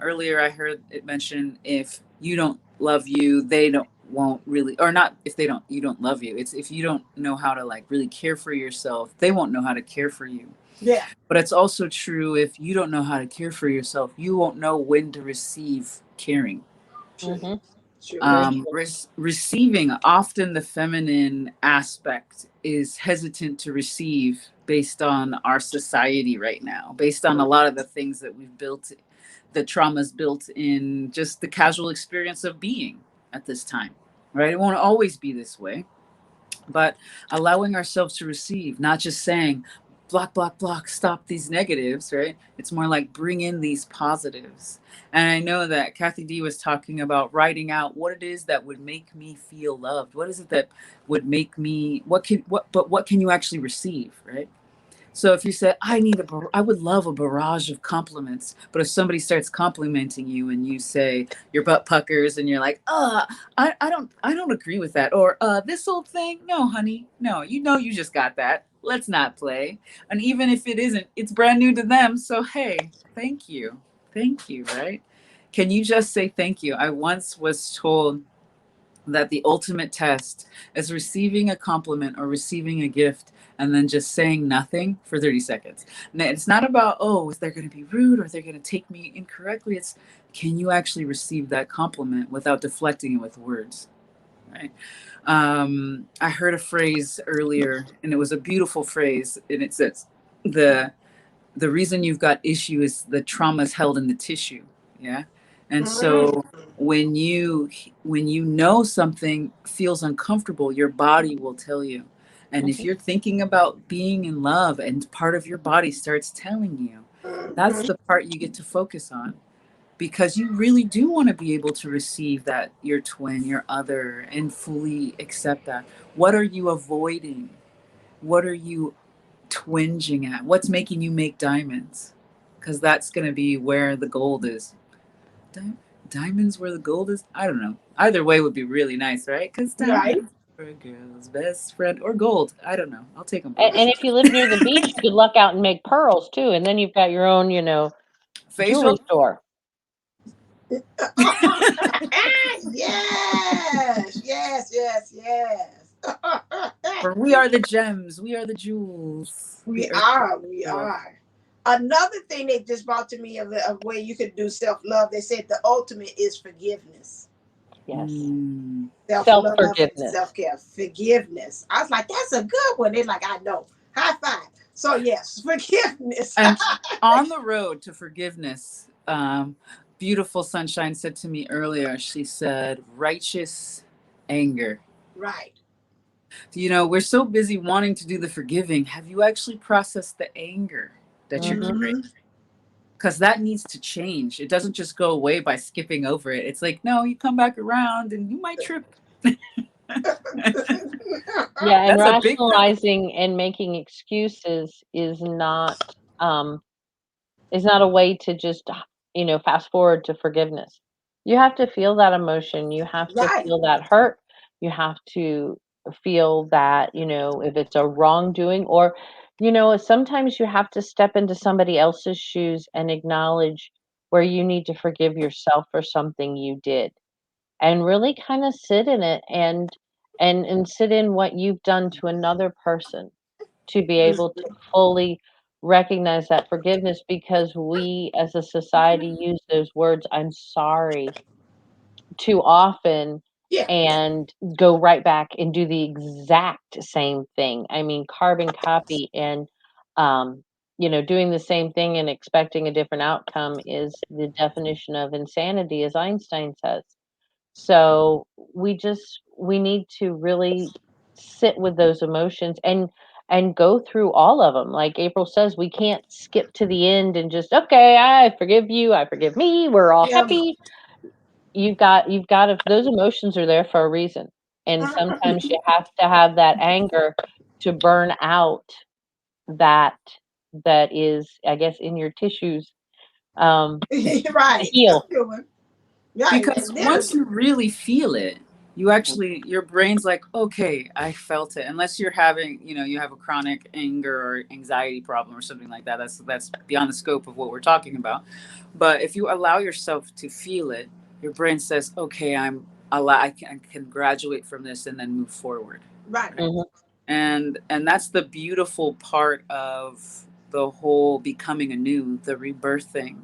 earlier I heard it mention, if you don't love you, they don't won't really, or not, if they don't, you don't love you. It's if you don't know how to like really care for yourself, they won't know how to care for you. Yeah. But it's also true, if you don't know how to care for yourself, you won't know when to receive caring. True. Hmm. True. Very true. Receiving, often the feminine aspect is hesitant to receive based on our society right now, based on a lot of the things that we've built, the traumas built in just the casual experience of being at this time, right? It won't always be this way, but allowing ourselves to receive, not just saying block, block, block, stop these negatives, right? It's more like bring in these positives. And I know that Kathy D was talking about writing out what it is that would make me feel loved. What is it that would make me, what can you actually receive, right? So if you said, I would love a barrage of compliments, but if somebody starts complimenting you and you say your butt puckers and you're like, I don't agree with that. Or, this old thing, no, honey, no, you just got that. Let's not play. And even if it isn't, it's brand new to them. So, hey, thank you. Thank you, right? Can you just say thank you? I once was told that the ultimate test is receiving a compliment or receiving a gift and then just saying nothing for 30 seconds. Now, it's not about, oh, is they're going to be rude or they're going to take me incorrectly. It's, can you actually receive that compliment without deflecting it with words? Right. I heard a phrase earlier, and it was a beautiful phrase, and it says, the the reason you've got issue is the trauma is held in the tissue. Yeah. And Mm. so when you know something feels uncomfortable, your body will tell you. And if Hmm. you're thinking about being in love and part of your body starts telling you, that's Mhm. the part you get to focus on, because you really do want to be able to receive that, your twin, your other, and fully accept that. What are you avoiding? What are you twinging at? What's making you make diamonds? Because that's going to be where the gold is. Di- Diamonds where the gold is? I don't know. Either way would be really nice, right? Because Right. diamonds are a girl's best friend. Or gold. I don't know. I'll take them both. And if you live near the beach, you could luck out and make pearls too, and then you've got your own, jewelry Facial? store. Yes. Yes. Yes. Yes. For we are the gems. We are the jewels. We We are are. We the are. Another thing they just brought to me of where you could do self love. They said the ultimate is forgiveness, Yes. mm. self Self love, and forgiveness. self care. Forgiveness. I was like, that's a good one. They're like, I know. High five. So yes, forgiveness. And on the road to forgiveness, beautiful Sunshine said to me earlier, she said, righteous anger. Right. We're so busy wanting to do the forgiving. Have you actually processed the anger that you're Hmm. carrying? Hmm. Because that needs to change. It doesn't just go away by skipping over it. It's like, no, you come back around and you might trip. Yeah, and That's a big no. rationalizing and making excuses um is not a way to just, fast forward to forgiveness. You have to feel that emotion. You have to Right. feel that hurt. You have to feel that, if it's a wrongdoing, or, sometimes you have to step into somebody else's shoes and acknowledge where you need to forgive yourself for something you did, and really kind of sit in it, and sit in what you've done to another person, to be able to fully recognize that forgiveness, because we as a society use those words, I'm sorry, too often, Yeah. and go right back and do the exact same thing. I mean, carbon copy, and doing the same thing and expecting a different outcome is the definition of insanity, as Einstein says. So we need to really sit with those emotions and go through all of them. Like April says, we can't skip to the end and just, okay, I forgive you, I forgive me, we're all Yeah. happy. You've got to, those emotions are there for a reason. And sometimes you have to have that anger to burn out that that is, I guess, in your tissues, to Right. heal. Right. Because once Literally. you really feel it, you actually, your brain's like, okay, I felt it. Unless you're having, you have a chronic anger or anxiety problem or something like that. That's beyond the scope of what we're talking about. But if you allow yourself to feel it, your brain says, okay, I can graduate from this and then move forward. Right. Right? Mhm. And that's the beautiful part of the whole becoming anew, the rebirthing,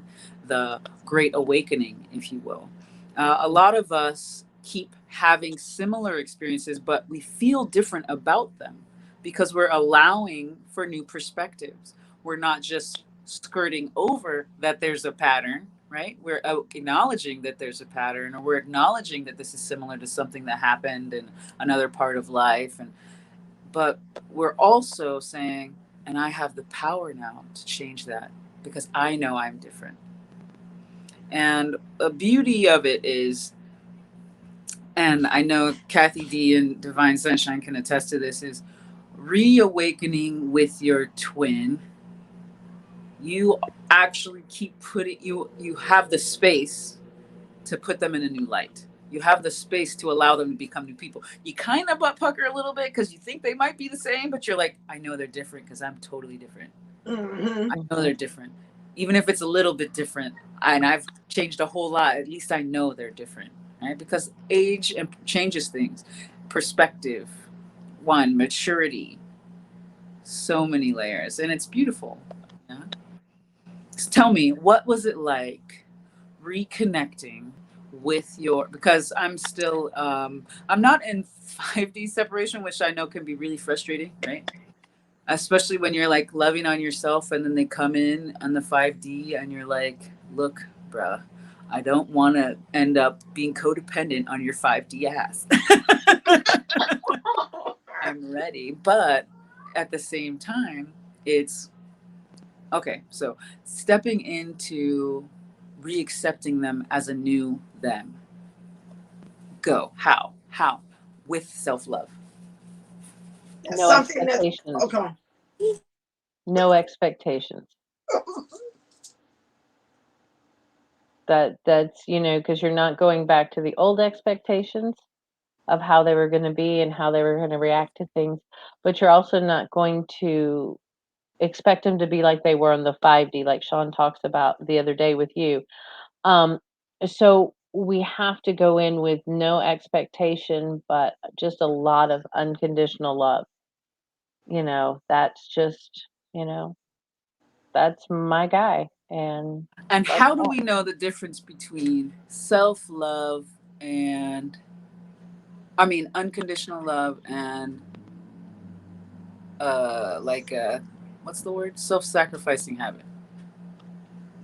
the great awakening, if you will. A lot of us keep having similar experiences, but we feel different about them because we're allowing for new perspectives. We're not just skirting over that there's a pattern, right? We're acknowledging that there's a pattern, or we're acknowledging that this is similar to something that happened in another part of life. But we're also saying, and I have the power now to change that because I know I'm different. And the beauty of it is, and I know Kathy D and Divine Sunshine can attest to this, is reawakening with your twin. You actually keep putting, you have the space to put them in a new light. You have the space to allow them to become new people. You kind of butt pucker a little bit because you think they might be the same, but you're like, I know they're different because I'm totally different. Hmm. I know Mhm. they're different. Even if it's a little bit different, and I've changed a whole lot, at least I know they're different, right? Because age changes things. Perspective, one, maturity, so many layers, and it's beautiful. Yeah? Just tell me, what was it like reconnecting with your, because I'm still I'm not in 5D separation, which I know can be really frustrating, right? Especially when you're like loving on yourself and then they come in on the 5D and you're like, look, bruh, I don't want to end up being codependent on your 5D ass. I'm ready. But at the same time, it's okay. So stepping into re-accepting them as a new them. Go. How? With self-love. That's No something that. expectations. Okay. No expectations. That's, because you're not going back to the old expectations of how they were going to be and how they were going to react to things, but you're also not going to expect them to be like they were on the 5D, like Sean talks about the other day with you. Um, so we have to go in with no expectation, but just a lot of unconditional love. That's just, that's my guy. And And that's how do that. we know the difference between self-love and, I mean, unconditional love and like what's the word? Self-sacrificing habit.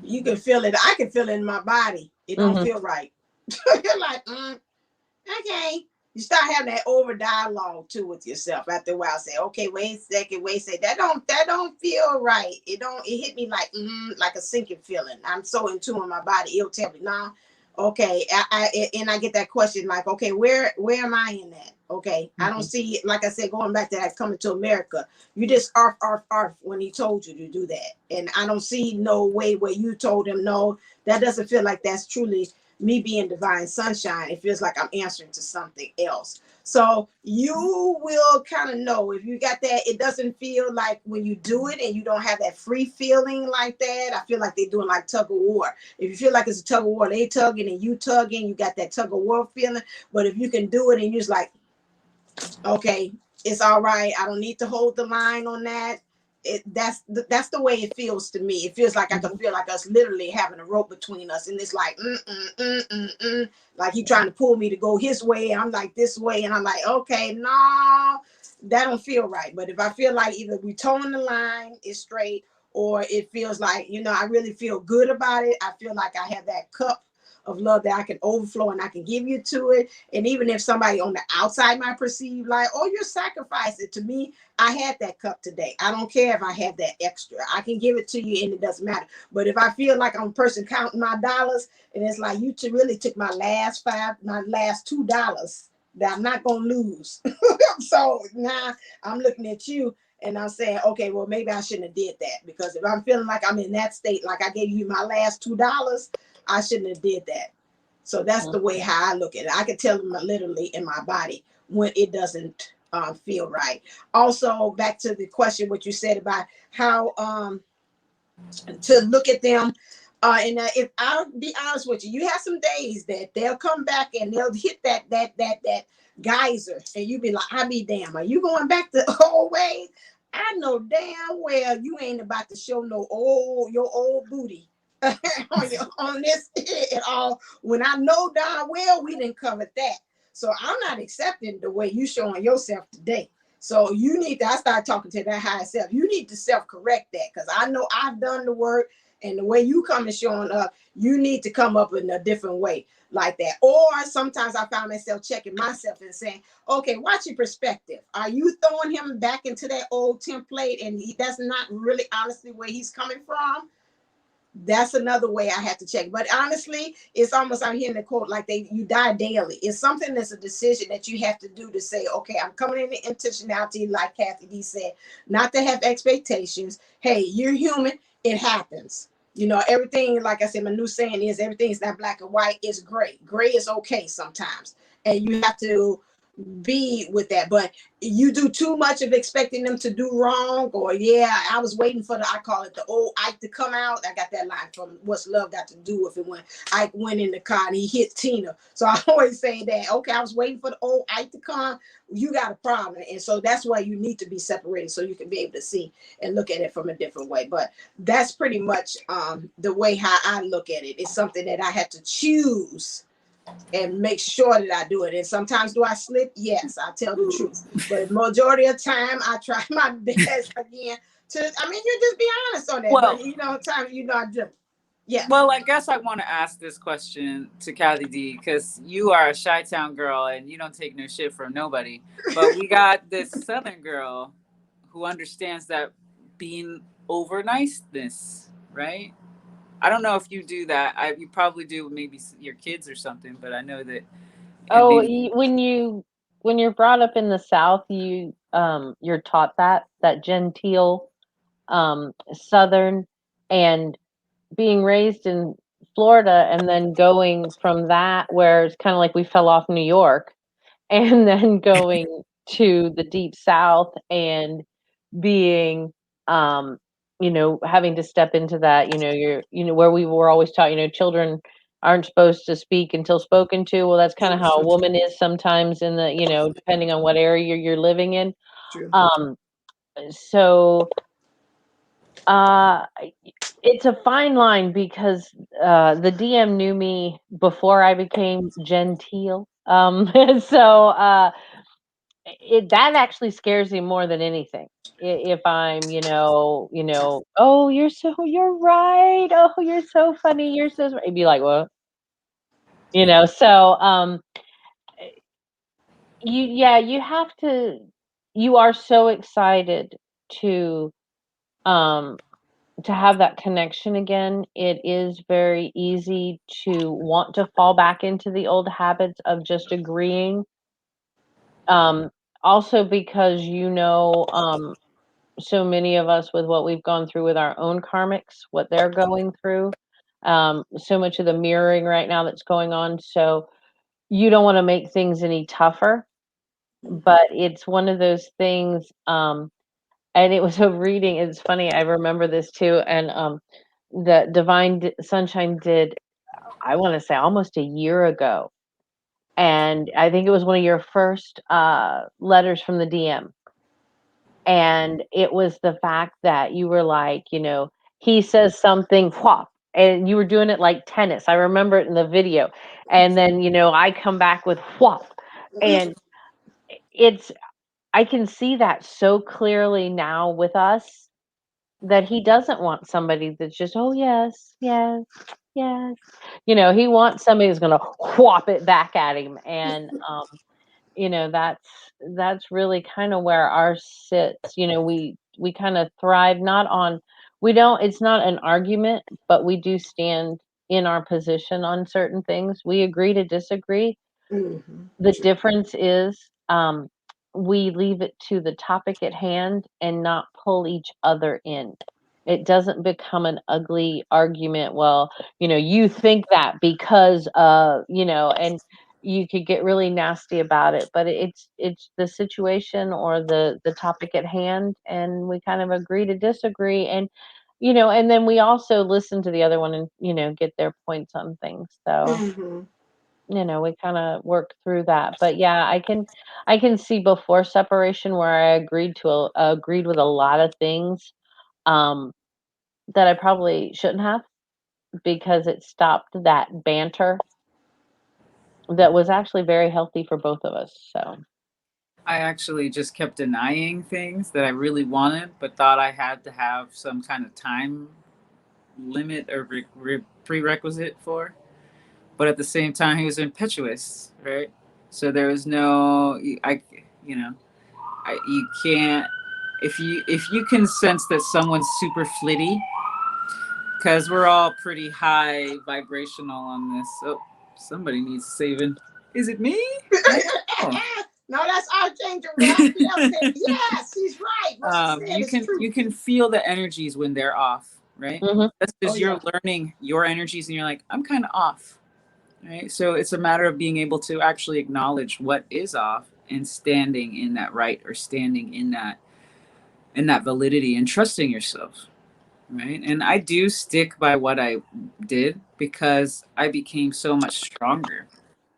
You can feel it. I can feel it in my body. It don't Hmm. feel right. You're like, okay. You start having that over dialogue too with yourself. After a while, say, okay, wait a second, wait a second. That don't feel right. It hit me like a sinking feeling. I'm so in tune with my body. It'll tell me, nah, okay. And I get that question like, okay, where am I in that? Okay. I don't Hmm. see, like I said, going back to that coming to America, you just arf when he told you to do that. And I don't see no way where you told him no. That doesn't feel like that's truly me being divine sunshine. It feels like I'm answering to something else. So you will kind of know if you got that. It doesn't feel like when you do it and you don't have that free feeling like that. I feel like they're doing like tug of war. If you feel like it's a tug of war, they tugging and you tugging, you got that tug of war feeling. But if you can do it and you're just like, okay, it's all right. I don't need to hold the line on that. that's the way it feels to me. It feels like I could feel like us literally having a rope between us, and it's like like he trying to pull me to go his way. I'm like this way, and I'm like, okay, no, that don't feel right. But if I feel like either we towing the line is straight, or it feels like, I really feel good about it. I feel like I have that cup of love that I can overflow and I can give you to it. And even if somebody on the outside might perceive like, oh, you're sacrificing, to me, I had that cup today. I don't care if I have that extra. I can give it to you and it doesn't matter. But if I feel like I'm a person counting my dollars and it's like you really took my last $2 that I'm not gonna lose. So now I'm looking at you and I'm saying, okay, well, maybe I shouldn't have did that, because if I'm feeling like I'm in that state, like I gave you my last $2, I shouldn't have did that. So that's the way how I look at it. I can tell them literally in my body when it doesn't feel right. Also, back to the question, what you said about how to look at them. And if I'll be honest with you, you have some days that they'll come back and they'll hit that geyser, and you be like, I be damn, are you going back to old ways? I know damn well you ain't about to show your old booty on this at all. When I know darn well we didn't cover that, so I'm not accepting the way you showing yourself today. So you need to, I start talking to that higher self. You need to self-correct that, because I know I've done the work, and the way you come and showing up, you need to come up in a different way like that. Or sometimes I found myself checking myself and saying, okay, watch your perspective. Are you throwing him back into that old template and that's not really honestly where he's coming from? That's another way I have to check. But honestly, it's almost, I'm hearing the quote like you die daily. It's something that's a decision that you have to do to say, okay, I'm coming in the intentionality, like Kathy D said, not to have expectations. Hey, you're human. It happens. Everything, like I said, my new saying is everything's not black and white. It's gray. Gray is okay sometimes. And you have to be with that. But you do too much of expecting them to do wrong, or I was waiting for I call it the old Ike to come out. I got that line from What's Love Got to Do with It, when Ike went in the car and he hit Tina. So I always say that, okay, I was waiting for the old Ike to come. You got a problem. And so that's why you need to be separated, so you can be able to see and look at it from a different way. But that's pretty much the way how I look at it. It's something that I had to choose and make sure that I do it. And sometimes do I slip? Yes, I tell the truth. But the majority of the time, I try my best again you just be honest on that. Well, But I do. Yeah. Well, I guess I want to ask this question to Kathy D, because you are a Chi-Town girl and you don't take no shit from nobody. But we got this Southern girl who understands that being over niceness, right? I don't know if you do that. You probably do with maybe your kids or something, but I know that. Oh, when you're brought up in the South, you're taught that genteel, Southern, and being raised in Florida, and then going from that, where it's kind of like we fell off New York, and then going to the deep South and being, having to step into that, where we were always taught, children aren't supposed to speak until spoken to. Well, that's kind of how a woman is sometimes in the, depending on what area you're living in. True. So uh it's a fine line, because the DM knew me before I became genteel. So that actually scares me more than anything. If I'm, oh, you're right. Oh, you're so funny. You're so smart. You'd be like, what? So you have to. You are so excited to um to have that connection again. It is very easy to want to fall back into the old habits of just agreeing. Um, Also because, so many of us, with what we've gone through with our own karmics, what they're going through, so much of the mirroring right now that's going on. So you don't want to make things any tougher, but it's one of those things. And it was a reading. It's funny. I remember this too. And the Sunshine did, I want to say, almost a year ago. And I think it was one of your first letters from the DM. And it was the fact that you were like, he says something, whop, and you were doing it like tennis. I remember it in the video. And then, I come back with whop. And it's, I can see that so clearly now with us, that he doesn't want somebody that's just, oh, yes, yes, yes. He wants somebody who's going to whop it back at him. And, that's really kind of where ours sits. We kind of thrive not on, we don't, it's not an argument, but we do stand in our position on certain things. We agree to disagree. The True. difference is, we leave it to the topic at hand and not pull each other in. It doesn't become an ugly argument. Well, you think that because, and you could get really nasty about it, but it's the situation or the topic at hand, and we kind of agree to disagree. And and then we also listen to the other one and get their points on things. So Mm-hmm. we kind of work through that. But yeah, I can see before separation where I agreed with a lot of things, um that I probably shouldn't have, because it stopped that banter that was actually very healthy for both of us. So I actually just kept denying things that I really wanted, but thought I had to have some kind of time limit or prerequisite for. But at the same time, he was impetuous, right? So there was no, you know, you can't, if you can sense that someone's super flitty, because we're all pretty high vibrational on this. Oh, somebody needs saving. Is it me? I don't know. No, that's Archangel Raphael said, yes, he's right. What she said You is can true. you can feel the energies when they're off, right? mhm, That's Oh, because yeah. you're learning your energies and you're like, I'm kind of off, right? So it's a matter of being able to actually acknowledge what is off and standing in that right, or standing in that validity and trusting yourself, right? And I do stick by what I did because I became so much stronger.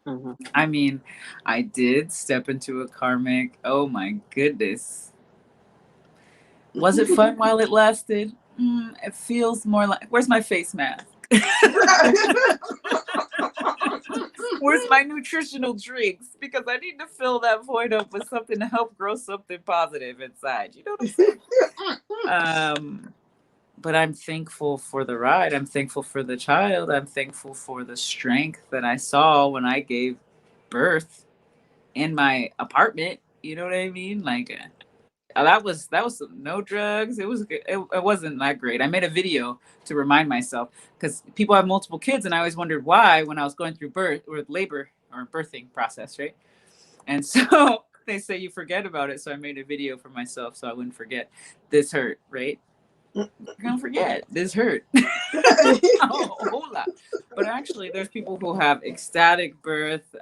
mhm. I mean, I did step into a karmic. Oh my goodness. Was it fun while it lasted? It feels more like, where's my face mask? Where's my nutritional drinks? Because I need to fill that void up with something to help grow something positive inside. You know what I'm saying? But I'm thankful for the ride. I'm thankful for the child. I'm thankful for the strength that I saw when I gave birth in my apartment. You know what I mean? Like, that was no drugs. It was it wasn't that great. I made a video to remind myself, because people have multiple kids, and I always wondered why when I was going through birth or labor or birthing process, right? And so they say you forget about it. So I made a video for myself so I wouldn't forget. This hurt, right? You're gonna forget. This hurt. Oh, a whole lot. But actually, there's people who have ecstatic birth,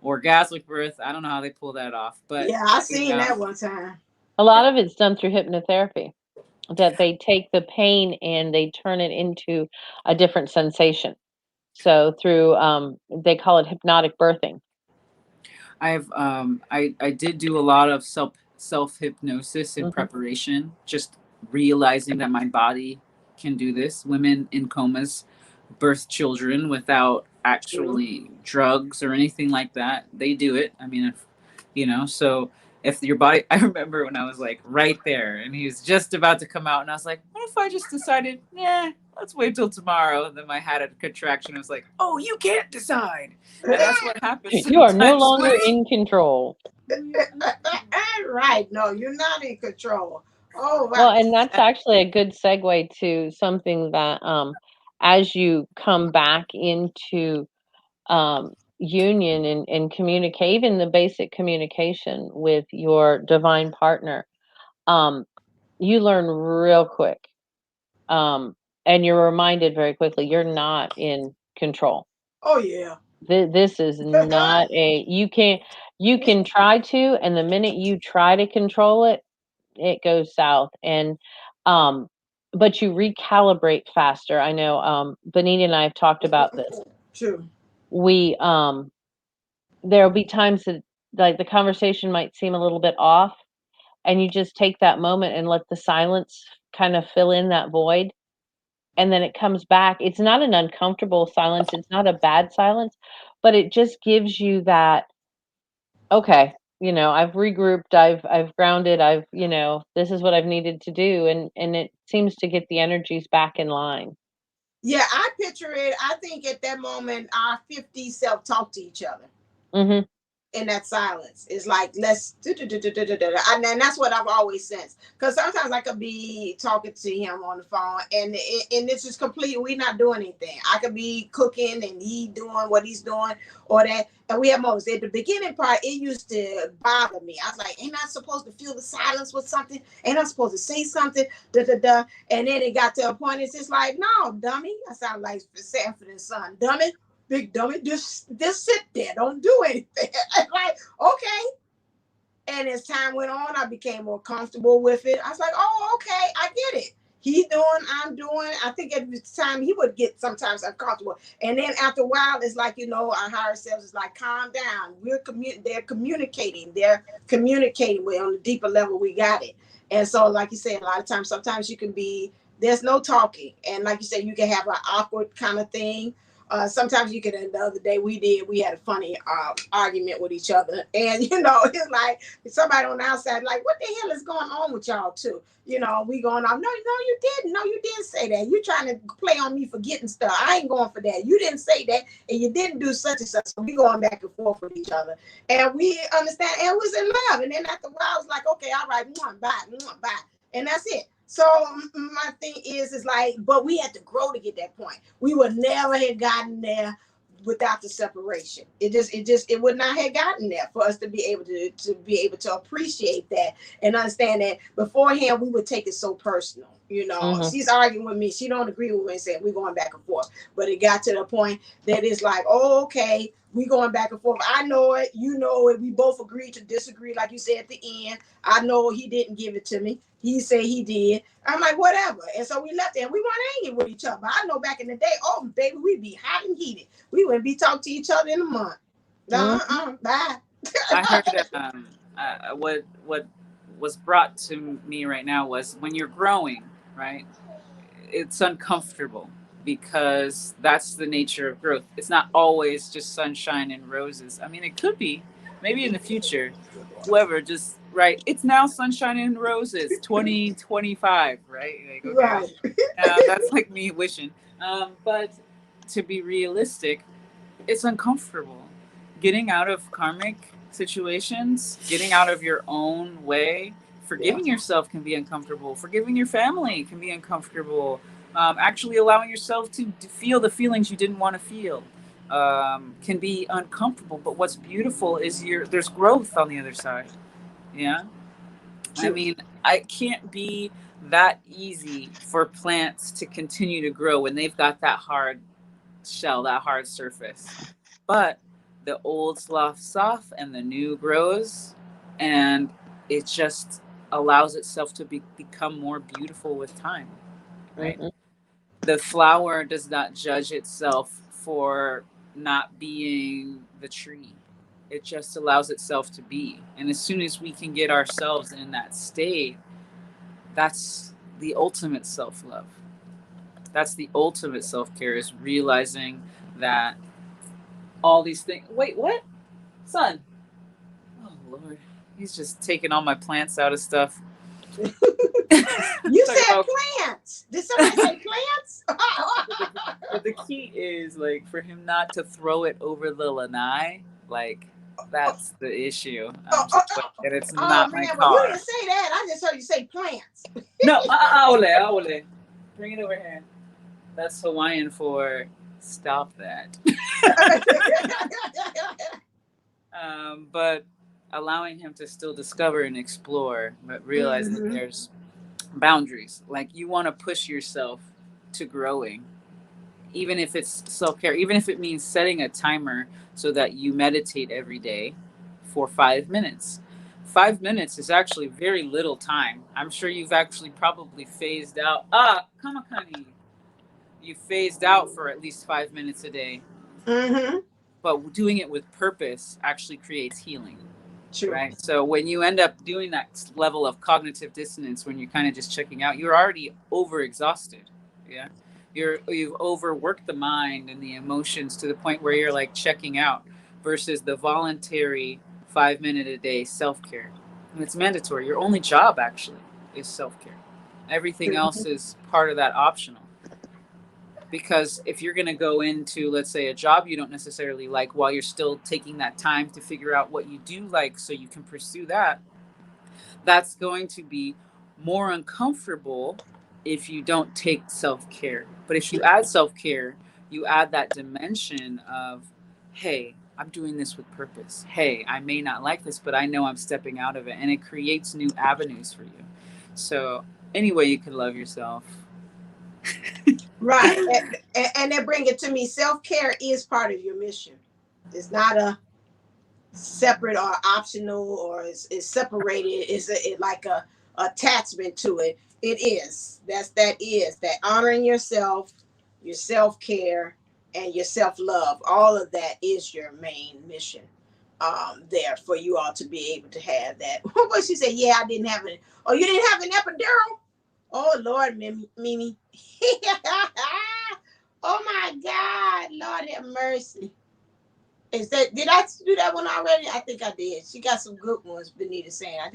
orgasmic birth. I don't know how they pull that off, but Yeah, I you seen know, that one time. A lot of it's done through hypnotherapy, that they take the pain and they turn it into a different sensation. So through, they call it hypnotic birthing. I did do a lot of self hypnosis in Mhm, preparation, just realizing that my body can do this. Women in comas birth children without True. actually drugs or anything like that. They do it. I mean, so if your body, I remember when I was like right there and he was just about to come out, and I was like, what if I just decided, yeah, let's wait till tomorrow? And then I had a contraction. I was like, oh, you can't decide. And that's what happens you are no sometimes longer with. in control. Right. No, you're not in control. Oh, Well, wow. and that's actually a good segue to something that, as you come back into, union and communicate, even the basic communication with your divine partner, um, you learn real quick, um, and you're reminded very quickly you're not in control. Oh, yeah. This is not a, you can try to, and the minute you try to control it, it goes south. And um but you recalibrate faster. I know, Benita and I have talked about this. True. We There'll be times that, like, the conversation might seem a little bit off, and you just take that moment and let the silence kind of fill in that void, and then it comes back. It's not an uncomfortable silence, it's not a bad silence, but it just gives you that, okay, I've regrouped, I've grounded, this is what I've needed to do, and it seems to get the energies back in line. Yeah, I picture it. I think at that moment, our 50 self talk to each other. Mm-hmm. In that silence. It's like, let's and that's what I've always sensed. Because sometimes I could be talking to him on the phone, and it's just complete. We're not doing anything. I could be cooking and he doing what he's doing, or that. And we have moments. At the beginning part, it used to bother me. I was like, ain't I supposed to fill the silence with something? Ain't I supposed to say something? And then it got to a point, it's just like, no, dummy. I sound like Sanford and Son, dummy. Big dummy, just sit there, don't do anything. Like, okay. And as time went on, I became more comfortable with it. I was like, oh, okay, I get it. He's doing, I'm doing. I think at the time he would get sometimes uncomfortable. And then after a while, it's like, our higher selves is like, calm down. They're communicating. They're communicating with on a deeper level. We got it. And so, like you said, a lot of times, sometimes you can be, there's no talking. And like you said, you can have an awkward kind of thing. Sometimes you can, the other day we had a funny argument with each other. And, it's like somebody on the outside, like, what the hell is going on with y'all too? We going on, no, you didn't. No, you didn't say that. You trying to play on me for getting stuff. I ain't going for that. You didn't say that. And you didn't do such and such. So we going back and forth with each other. And we understand. And we was in love. And then after a while, I was like, okay, all right, bye. And that's it. So my thing is like, but we had to grow to get that point. We would never have gotten there without the separation. It would not have gotten there for us to be able to appreciate that and understand that. Beforehand, we would take it so personal. Mm-hmm. She's arguing with me. She don't agree with me and saying we're going back and forth. But it got to the point that it's like, oh, okay, we going back and forth. I know it, you know it. We both agreed to disagree, like you said at the end. I know he didn't give it to me. He said he did. I'm like, whatever. And so we left there and we weren't angry with each other. But I know back in the day, oh, baby, we'd be hot and heated. We wouldn't be talking to each other in a month. Bye. I heard what was brought to me right now was when you're growing, right? It's uncomfortable because that's the nature of growth. It's not always just sunshine and roses. I mean, it could be, maybe in the future, whoever just right. It's now sunshine and roses, 2025, right? Like, okay, Right. that's like me wishing. But to be realistic, it's uncomfortable. Getting out of karmic situations, getting out of your own way, forgiving yourself can be uncomfortable. Forgiving your family can be uncomfortable. Actually allowing yourself to feel the feelings you didn't want to feel can be uncomfortable. But what's beautiful is there's growth on the other side. Yeah. I mean, I can't be that easy for plants to continue to grow when they've got that hard shell, that hard surface. But the old sloughs off and the new grows, and it just allows itself to become more beautiful with time, right? Mm-hmm. The flower does not judge itself for not being the tree. It just allows itself to be. And as soon as we can get ourselves in that state, that's the ultimate self love. That's the ultimate self care, is realizing that all these things. Wait, what? Son. Oh, Lord. He's just taking all my plants out of stuff. You said plants. Did somebody say plants? But the key is, like, for him not to throw it over the lanai. Like, that's the issue. I'm just like, and it's not my man, car. well, you didn't say that. I just heard you say plants. No, ole. Bring it over here. That's Hawaiian for stop that. But allowing him to still discover and explore, but realize that there's boundaries. Like, you want to push yourself to growing, even if it's self-care, even if it means setting a timer so that you meditate every day for 5 minutes. 5 minutes is actually very little time. I'm sure you've actually probably phased out. Kamakani. You phased out for at least 5 minutes a day. Mm-hmm. But doing it with purpose actually creates healing. True. right? So when you end up doing that level of cognitive dissonance, when you're kind of just checking out, you're already overexhausted. Yeah. You've overworked the mind and the emotions to the point where you're like checking out versus the voluntary 5 minute a day self care. And it's mandatory. Your only job actually is self care. Everything True. else is part of that optional. Because if you're going to go into, let's say, a job you don't necessarily like while you're still taking that time to figure out what you do like so you can pursue that, that's going to be more uncomfortable if you don't take self-care. But if you True. add self-care, you add that dimension of, hey, I'm doing this with purpose. Hey, I may not like this, but I know I'm stepping out of it, and it creates new avenues for you. So any way you can love yourself. Right. And they bring it to me. Self care is part of your mission. It's not a separate or optional or is separated. It's like a attachment to it. It is. That is that honoring yourself, your self care, and your self love. All of that is your main mission. There for you all to be able to have that. What she said? Yeah, I didn't have it. Oh, you didn't have an epidural? Oh Lord, Mimi. Oh my God, Lord have mercy. Is that did I do that one already? I think I did. She got some good ones. Benita saying, I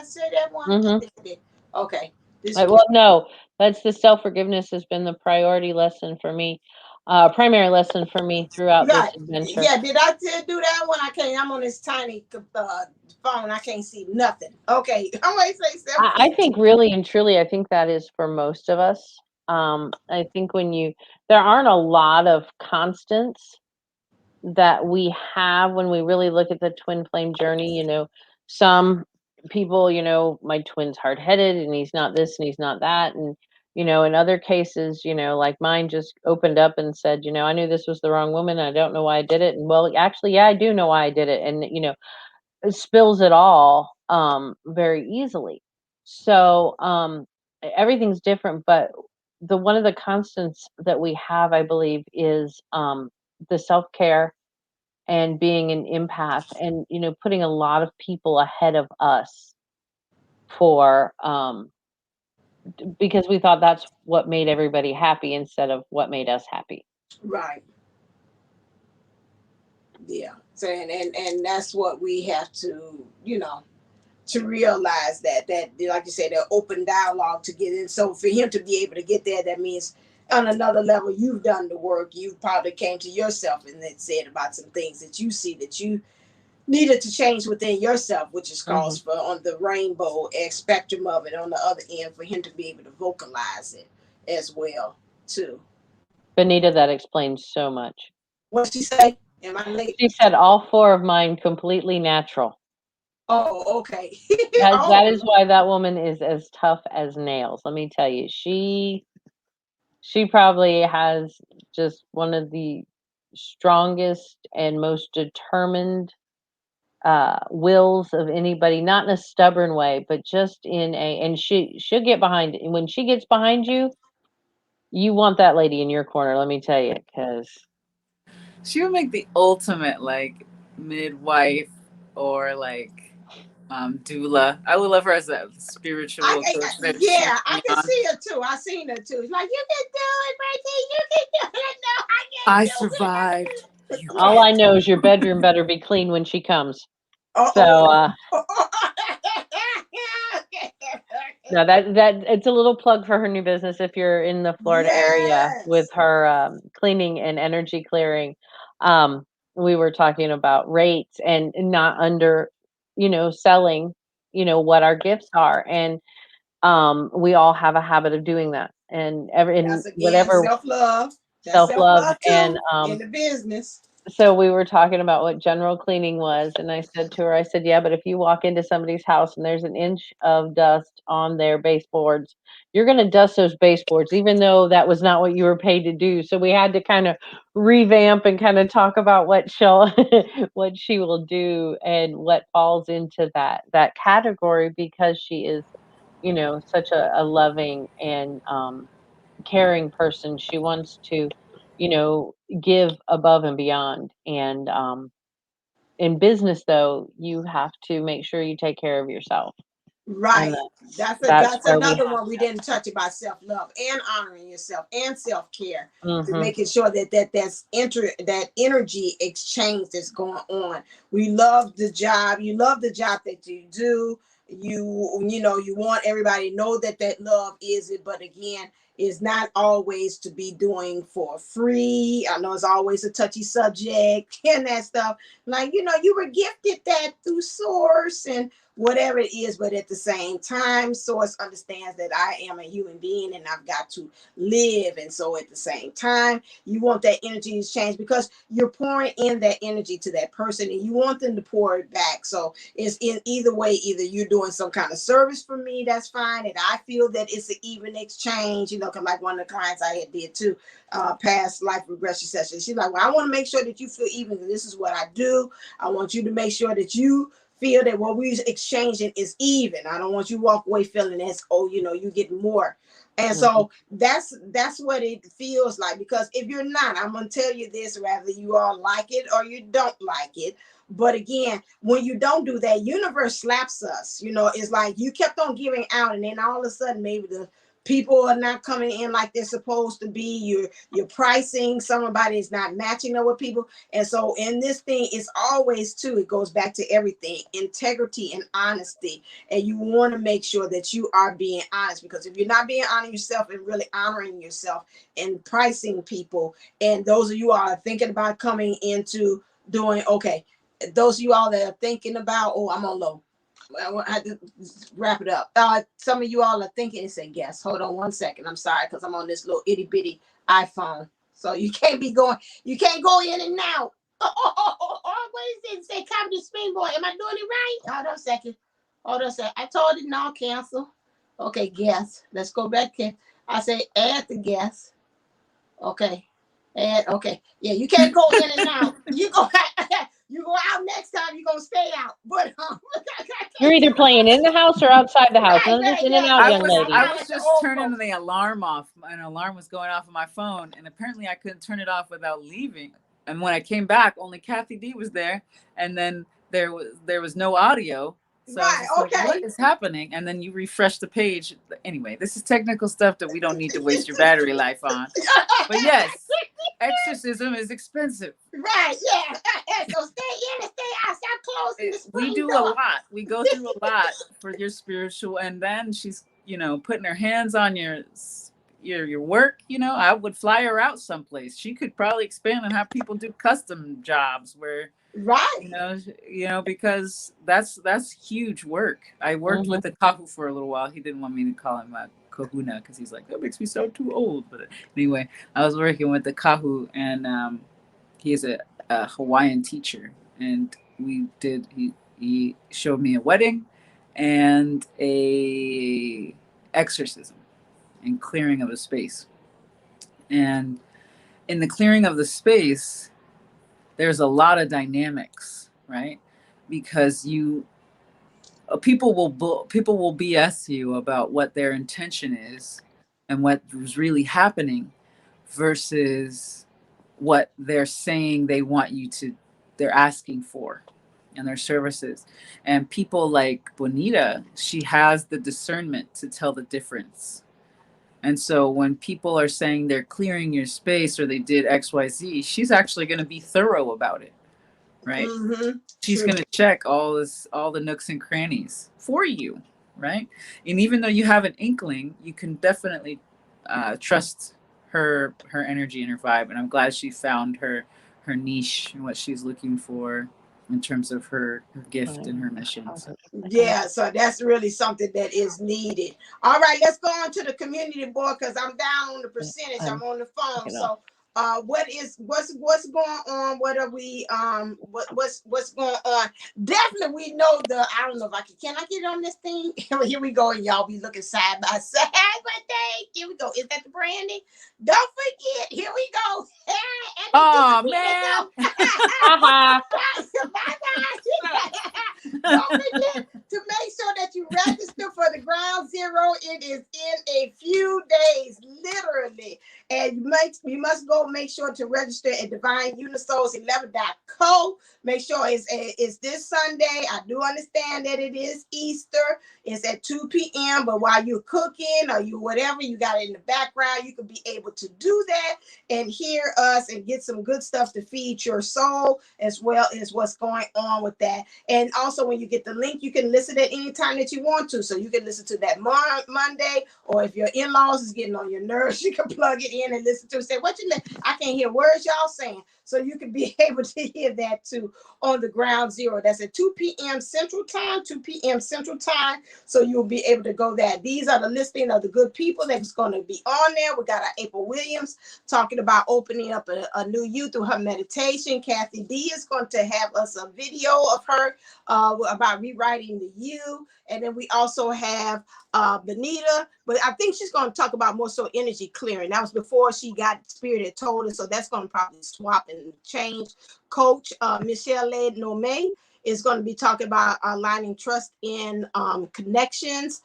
say that one? I Mm-hmm. think I did. Okay, this week. Well, no, that's the self-forgiveness has been the priority lesson for me, primary lesson for me throughout this Right. adventure. Yeah, did I do that one? I can't. I'm on this tiny phone. I can't see nothing. Okay, I'm gonna say self I care. think really and truly, I think that is for most of us. I think there aren't a lot of constants that we have when we really look at the twin flame journey. Some people, my twin's hard-headed and he's not this and he's not that. And, in other cases, like mine just opened up and said, I knew this was the wrong woman. I don't know why I did it. And well, actually, yeah, I do know why I did it. And, it spills it all very easily. So everything's different, but the one of the constants that we have, I believe, is the self-care and being an empath and putting a lot of people ahead of us for because we thought that's what made everybody happy instead of what made us happy. Right. Yeah. So and that's what we have to to realize that like you said, that open dialogue to get in. So for him to be able to get there, that means on another level you've done the work. You probably came to yourself and then said about some things that you see that you needed to change within yourself, which is Hmm. calls for on the rainbow spectrum of it on the other end for him to be able to vocalize it as well too. Benita, that explains so much. What she say? Am I late? She said all four of mine completely natural. Oh, okay. That Oh is why that woman is as tough as nails. Let me tell you, she probably has just one of the strongest and most determined wills of anybody, not in a stubborn way, but just in a and she'll get behind and when she gets behind you, you want that lady in your corner, let me tell you, because She would make the ultimate like midwife or like doula. I would love her as a spiritual coach that cheers yeah, I me can on. see her too. I seen her too. It's like you can do it, Brittany. You can do it. No, I can't I do survived. it. You all can. I know is your bedroom better be clean when she comes. Oh, So oh. no, that it's a little plug for her new business if you're in the Florida area with Yes, her cleaning and energy clearing. Um, we were talking about rates and not under, selling, what our gifts are. And we all have a habit of doing that. And every in that's again whatever self love. That's self self-love love and too in the business. so we were talking about what general cleaning was, and I said to her, I said, "Yeah, but if you walk into somebody's house and there's an inch of dust on their baseboards, you're going to dust those baseboards, even though that was not what you were paid to do." So we had to kind of revamp and kind of talk about what she'll, what she will do, and what falls into that category because she is, such a loving and caring person. She wants to, give above and beyond. And in business though, you have to make sure you take care of yourself. And Right. that's That's where we another have one we didn't touch about self-love and honoring yourself and self-care, to hmm making sure that energy exchange that's going on. We love the job. You love the job that you do. You want everybody to know that love is it, but again, it's not always to be doing for free. I know it's always a touchy subject and that stuff. Like, you were gifted that through source and whatever it is, but at the same time, source understands that I am a human being and I've got to live. And so at the same time, you want that energy to change because you're pouring in that energy to that person and you want them to pour it back. So it's in either way. Either you're doing some kind of service for me, that's fine, and I feel that it's an even exchange, because like one of the clients I had did too, past life regression session, she's like, well, I want to make sure that you feel even. This is what I do. I want you to make sure that you feel that what we're exchanging is even. I don't want you to walk away feeling as, you get more. And so that's what it feels like. Because if you're not, I'm gonna tell you this, whether you all like it or you don't like it. But again, when you don't do that, universe slaps us. It's like you kept on giving out, and then all of a sudden, maybe the people are not coming in like they're supposed to be. Your pricing, somebody is not matching up with people. And so in this thing, it's always too, it goes back to everything, integrity and honesty. And you want to make sure that you are being honest, because if you're not being honest yourself and really honoring yourself and pricing people, and those of you all are thinking about coming into doing, okay, those of you all that are thinking about, oh, I'm on low, I had to wrap it up. Some of you all are thinking and say, yes, hold on one second. I'm sorry, because I'm on this little itty bitty iPhone. So you can't go in and out. What is it? Say comedy springboard. Am I doing it right? Hold on a second. I told it no, cancel. Okay, guess. Let's go back here. I say add the guess. Okay. Okay. Yeah, you can't go in and out. You go out next time, you're gonna stay out. But you're either playing in the house or outside the house. None of this right, in and yeah, out, I young was I'm lady. I not was like the just old turning folks. the alarm off. An alarm was going off on my phone, and apparently I couldn't turn it off without leaving. And when I came back, only Kathy D was there, and then there was no audio. So I was Right, just like, okay. "What is happening?" And then you refresh the page. Anyway, this is technical stuff that we don't need to waste your battery life on. But yes, exorcism is expensive. Right, yeah. So stay in and stay out. Stop closing the We screen do a door. lot. We go through a lot for your spiritual, and then she's putting her hands on your work. I would fly her out someplace. She could probably expand on how people do custom jobs where Right. because that's huge work. I worked with the kahu for a little while. He didn't want me to call him a kahuna because he's like, that makes me sound too old. But anyway, I was working with the kahu, and he is a Hawaiian teacher, and he showed me a wedding and a exorcism and clearing of a space. And in the clearing of the space, there's a lot of dynamics, right? Because people will BS you about what their intention is and what was really happening versus what they're saying they're asking for and their services. And people like Bonita, she has the discernment to tell the difference. And so when people are saying they're clearing your space or they did XYZ, she's actually going to be thorough about it, right? Mm-hmm. She's True. going to check all the nooks and crannies for you, right? And even though you have an inkling, you can definitely trust her energy and her vibe. And I'm glad she found her niche and what she's looking for in terms of her gift and her mission. So. Yeah, so that's really something that is needed. All right, let's go on to the community board because I'm down on the percentage. I'm on the phone. So what's going on? What are we what's going on? Definitely we know I don't know if can I get on this thing? Here we go, and y'all be looking side by side. But here we go. Is that the branding? Don't forget, here we go. Oh man. Bye-bye. Don't forget to make sure that you register for the ground zero. It is in a few days, literally. And you must go make sure to register at divineunisoul11.co. Make sure it's this Sunday. I do understand that it is Easter. It's at 2 p.m. But while you're cooking or you whatever, you got it in the background, you can be able to do that and hear us and get some good stuff to feed your soul, as well as what's going on with that. And also, when you get the link, you can listen at any time that you want to. So you can listen to that Monday, or if your in-laws is getting on your nerves, you can plug it in and listen to it. Say, what you I can't hear words y'all saying. So you can be able to hear that too on the ground zero. That's at 2 p.m. Central Time, 2 p.m. Central Time. So you'll be able to go there. These are the listing of the good people that's going to be on there. We got our April Williams talking about opening up a new you through her meditation. Kathy D is going to have us a video of her about rewriting the you. And then we also have Benita, but I think she's going to talk about more so energy clearing. That was before she got Spirit had told her, so that's going to probably swap and change. Coach Michelle Nome is going to be talking about aligning trust in connections.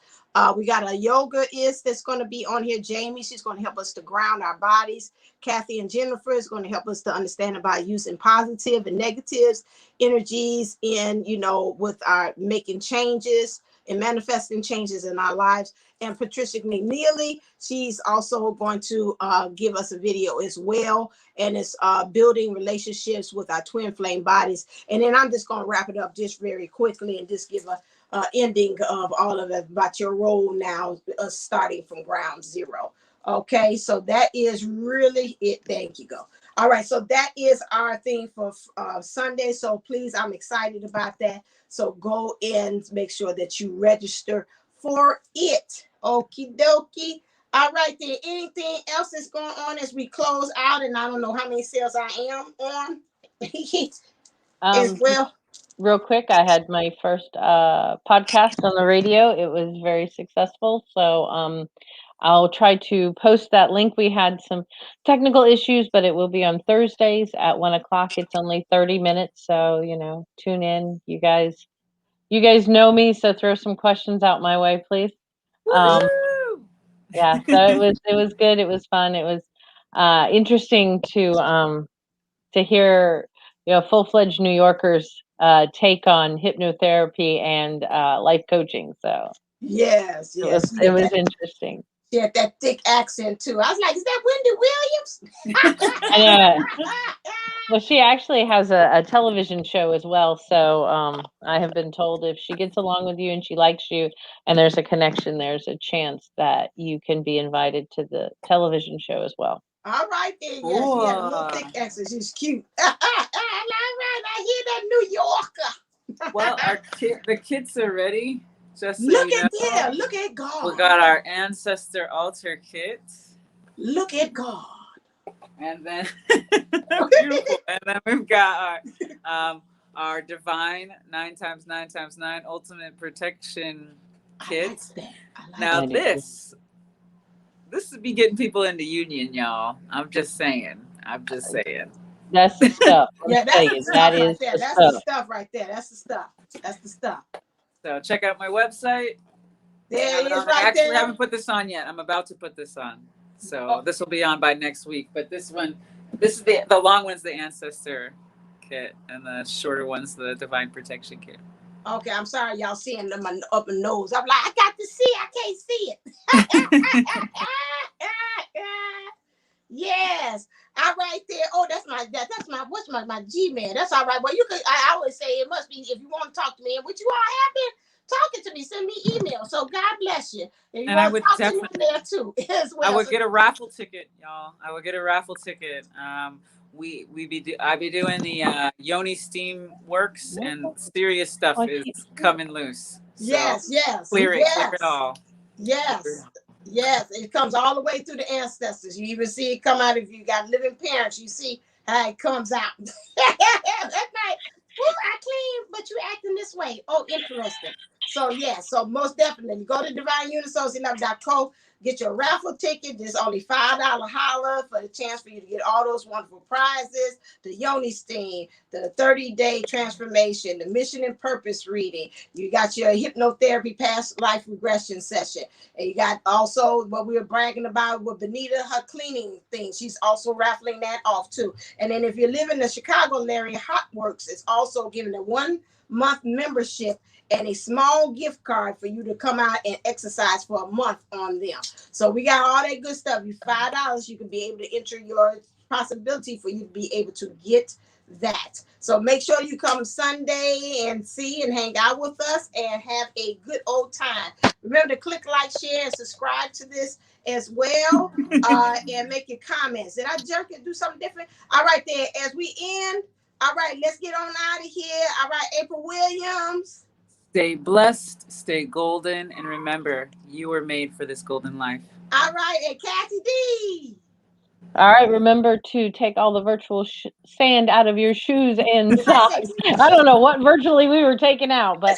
We got a yoga that's going to be on here. Jamie, she's going to help us to ground our bodies. Kathy and Jennifer is going to help us to understand about using positive and negatives energies in, with our making changes and manifesting changes in our lives. And Patricia McNeely, she's also going to give us a video as well. And it's building relationships with our twin flame bodies. And then I'm just going to wrap it up just very quickly and just give a ending of all of it about your role now, starting from ground zero. Okay, so that is really it. Thank you. Go. All right, so that is our thing for Sunday. So please, I'm excited about that. So go and make sure that you register for it. Okie dokie. All right, then. Anything else that's going on as we close out? And I don't know how many sales I am on as well. Real quick, I had my first podcast on the radio. It was very successful. So I'll try to post that link. We had some technical issues, but it will be on Thursdays at 1:00. It's only 30 minutes. So, tune in. You guys know me, so throw some questions out my way, please. Yeah, so it was good. It was fun. It was interesting to hear, full-fledged New Yorkers take on hypnotherapy and life coaching. So yes, it was interesting. She had that thick accent too. I was like, is that Wendy Williams? I know. Well, she actually has a television show as well. So I have been told if she gets along with you and she likes you and there's a connection, there's a chance that you can be invited to the television show as well. All right then. Yeah, she had a little thick accent. She's cute. All right, I hear that New Yorker. Well, the kids are ready. Just so look at God. We got our ancestor altar kit. Look at God. And then beautiful. And then we've got our divine 9x9x9 ultimate protection kit. Now this would be getting people into union, y'all. I'm just saying. That's the stuff. Yeah, that's the stuff right there. That's the stuff right there. That's the stuff. So check out my website. There it is right I actually there. haven't put this on yet. I'm about to put this on. So this will be on by next week. But this is the long one's the ancestor kit, and the shorter one's the divine protection kit. Okay, I'm sorry y'all seeing my up and nose. I'm like, I got to see, I can't see it. Yes. All right there. Oh, that's my Gmail. That's all right. Well, you could. I always say it must be if you want to talk to me, which you all have been talking to me. Send me email. So God bless you. And I would talk to me there too as well. I would get a raffle ticket, y'all. I would get a raffle ticket. I'll be doing the Yoni Steam Works, and serious stuff is coming loose. So yes. Clear it all. Yes, it comes all the way through the ancestors. You even see it come out if you got living parents. You see how it comes out. That's like, well, I clean, but you acting this way. Oh, interesting. So, so most definitely go to divineunisoul11.co. Get your raffle ticket. There's only $5 holler for the chance for you to get all those wonderful prizes. The Yoni Steam, the 30-day transformation, the mission and purpose reading. You got your hypnotherapy past life regression session. And you got also what we were bragging about with Benita, her cleaning thing. She's also raffling that off too. And then if you live in the Chicago area, Hotworks is also giving a 1-month membership and a small gift card for you to come out and exercise for a month on them. So we got all that good stuff. You $5, you can be able to enter your possibility for you to be able to get that. So make sure you come Sunday and see and hang out with us and have a good old time. Remember to click like, share, and subscribe to this as well. And make your comments. Did I jerk and do something different? All right, there. As we end, all right, let's get on out of here. All right, April Williams. Stay blessed, stay golden, and remember, you were made for this golden life. All right, and Kathy D. All right, remember to take all the virtual sand out of your shoes and socks. I don't know what virtually we were taking out, but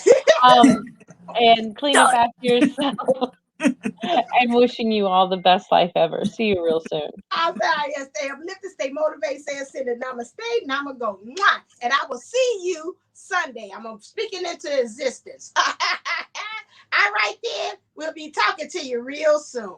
and clean up after yourself. And wishing you all the best life ever. See you real soon. I'll stay uplifted, stay motivated, stay ascended. Namaste, namago. Mwah. And I will see you Sunday. I'm speaking into existence. All right, then. We'll be talking to you real soon.